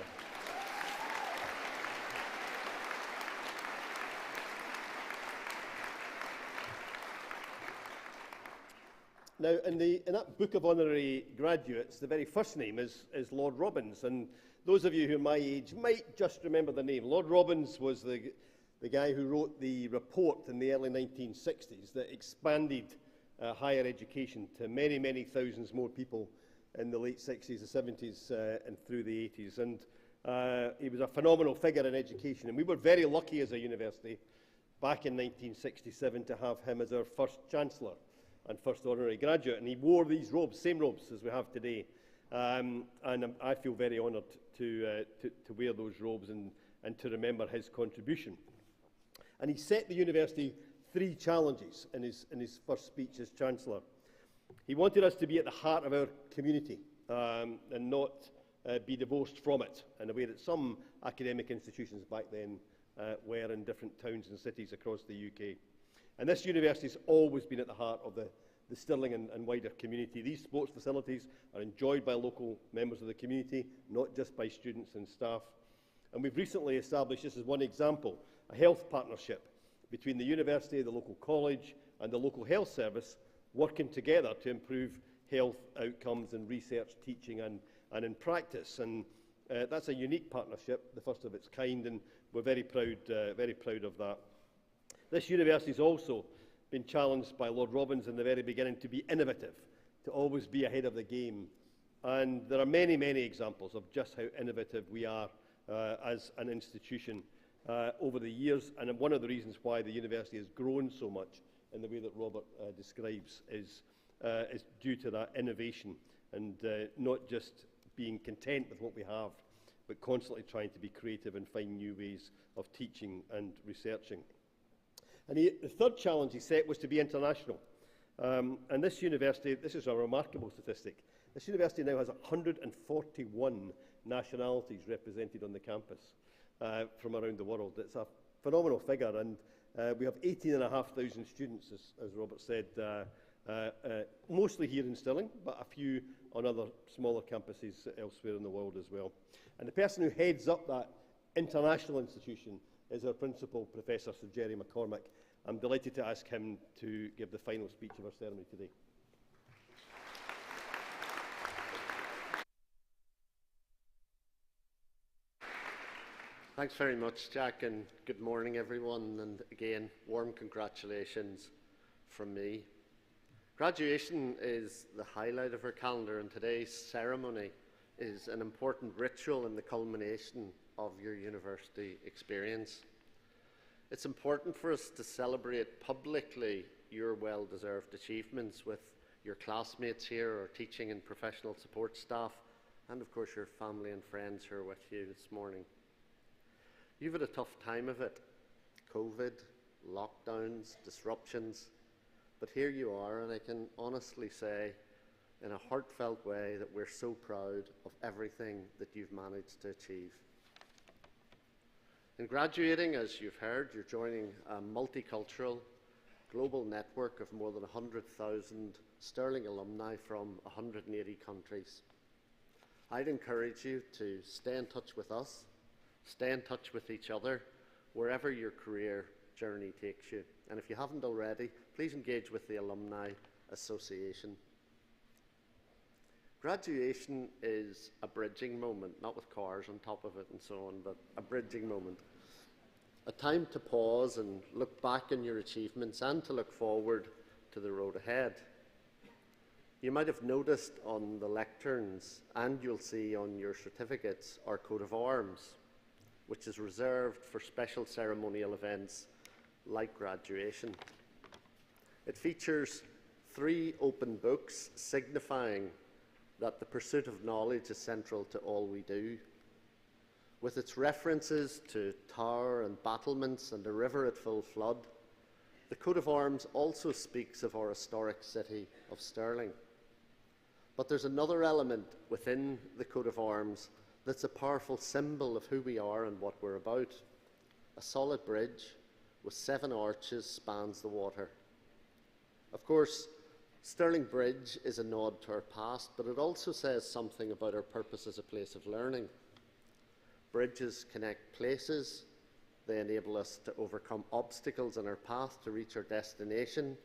Now, in that book of honorary graduates, the very first name is Lord Robbins, and those of you who are my age might just remember the name. Lord Robbins was the guy who wrote the report in the early 1960s that expanded higher education to many, many thousands more people in the late 60s, the 70s, and through the 80s. And he was a phenomenal figure in education, and we were very lucky as a university back in 1967 to have him as our first Chancellor and first honorary graduate, and he wore these robes, same robes as we have today, and I feel very honoured to wear those robes and to remember his contribution. And he set the university 3 challenges in his first speech as Chancellor. He wanted us to be at the heart of our community and not be divorced from it, in a way that some academic institutions back then were in different towns and cities across the UK. And this university has always been at the heart of the Stirling and wider community. These sports facilities are enjoyed by local members of the community, not just by students and staff. And we've recently established, this is one example, a health partnership between the university, the local college and the local health service, working together to improve health outcomes in research, teaching and in practice. And that's a unique partnership, the first of its kind, and we're very proud of that. This university has also been challenged by Lord Robbins in the very beginning to be innovative, to always be ahead of the game. And there are many, many examples of just how innovative we are as an institution over the years. And one of the reasons why the university has grown so much in the way that Robert describes is due to that innovation and not just being content with what we have, but constantly trying to be creative and find new ways of teaching and researching. And the third challenge he set was to be international. And this university, this is a remarkable statistic, this university now has 141 nationalities represented on the campus from around the world. It's a phenomenal figure, and we have 18,500 students, as Robert said, mostly here in Stirling, but a few on other smaller campuses elsewhere in the world as well. And the person who heads up that international institution is our principal, Professor Sir Jerry McCormick. I'm delighted to ask him to give the final speech of our ceremony today. Thanks very much, Jack, and good morning, everyone. And again, warm congratulations from me. Graduation is the highlight of our calendar, and today's ceremony is an important ritual in the culmination of your university experience. It's important for us to celebrate publicly your well-deserved achievements with your classmates here, our teaching and professional support staff, and of course your family and friends who are with you this morning. You've had a tough time of it. COVID, lockdowns, disruptions, but here you are, and I can honestly say in a heartfelt way that we're so proud of everything that you've managed to achieve. In graduating, as you've heard, you're joining a multicultural global network of more than 100,000 Stirling alumni from 180 countries. I'd encourage you to stay in touch with us, stay in touch with each other, wherever your career journey takes you. And if you haven't already, please engage with the Alumni Association. Graduation is a bridging moment, not with cars on top of it and so on, but a bridging moment. A time to pause and look back on your achievements and to look forward to the road ahead. You might have noticed on the lecterns, and you'll see on your certificates, our coat of arms, which is reserved for special ceremonial events like graduation. It features 3 open books signifying that the pursuit of knowledge is central to all we do. With its references to tower and battlements and a river at full flood, the coat of arms also speaks of our historic city of Stirling. But there's another element within the coat of arms that's a powerful symbol of who we are and what we're about. A solid bridge with 7 arches spans the water. Of course, Stirling Bridge is a nod to our past, but it also says something about our purpose as a place of learning. Bridges connect places, they enable us to overcome obstacles in our path to reach our destination,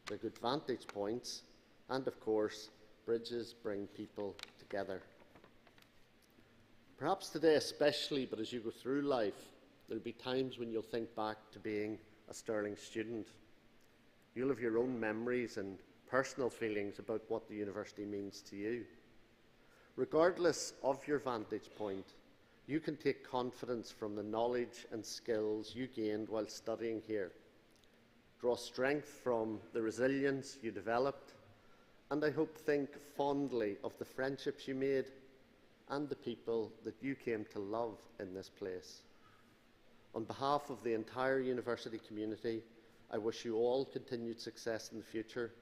they're good vantage points, and of course, bridges bring people together. Perhaps today especially, but as you go through life, there'll be times when you'll think back to being a Stirling student. You'll have your own memories and personal feelings about what the university means to you. Regardless of your vantage point, you can take confidence from the knowledge and skills you gained while studying here. Draw strength from the resilience you developed, and I hope think fondly of the friendships you made and the people that you came to love in this place. On behalf of the entire university community, I wish you all continued success in the future.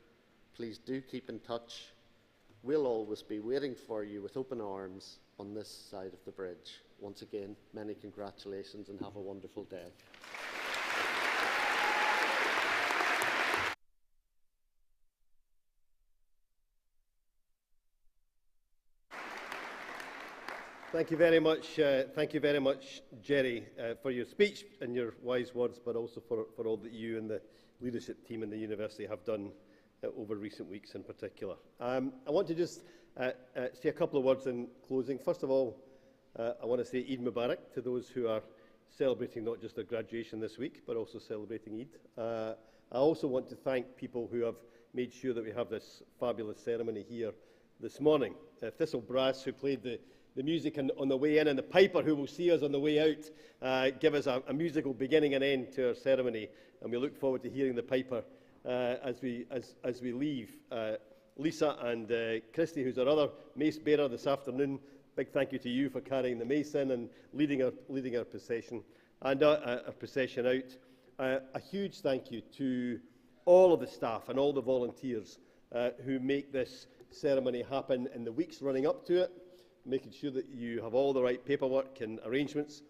Please do keep in touch. We'll always be waiting for you with open arms on this side of the bridge. Once again, many congratulations and have a wonderful day. Thank you very much, Jerry, for your speech and your wise words, but also for all that you and the leadership team in the university have done over recent weeks in particular. I want to just say a couple of words in closing. First of all, I want to say Eid Mubarak to those who are celebrating not just their graduation this week, but also celebrating Eid. I also want to thank people who have made sure that we have this fabulous ceremony here this morning. Thistle Brass, who played the music on the way in, and the piper who will see us on the way out, give us a musical beginning and end to our ceremony, and we look forward to hearing the piper as we leave. Lisa and Christy, who's our other mace bearer this afternoon, big thank you to you for carrying the mace in and leading our procession and our procession out. A huge thank you to all of the staff and all the volunteers who make this ceremony happen in the weeks running up to it, making sure that you have all the right paperwork and arrangements,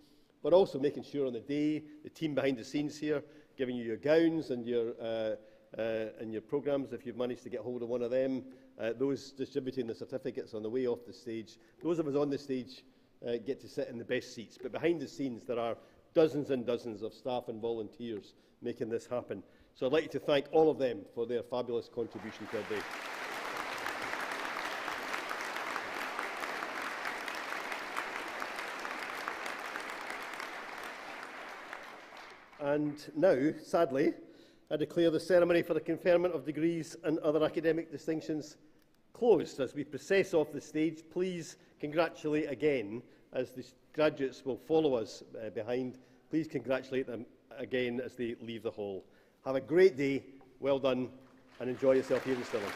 but also making sure on the day, the team behind the scenes here, giving you your gowns and your programmes, if you've managed to get hold of one of them, those distributing the certificates on the way off the stage. Those of us on the stage get to sit in the best seats, but behind the scenes there are dozens and dozens of staff and volunteers making this happen. So I'd like to thank all of them for their fabulous contribution to our day. And now, sadly, I declare the ceremony for the conferment of degrees and other academic distinctions closed. As we process off the stage, please congratulate again, as the graduates will follow us behind. Please congratulate them again as they leave the hall. Have a great day, well done, and enjoy yourself here in Stirling.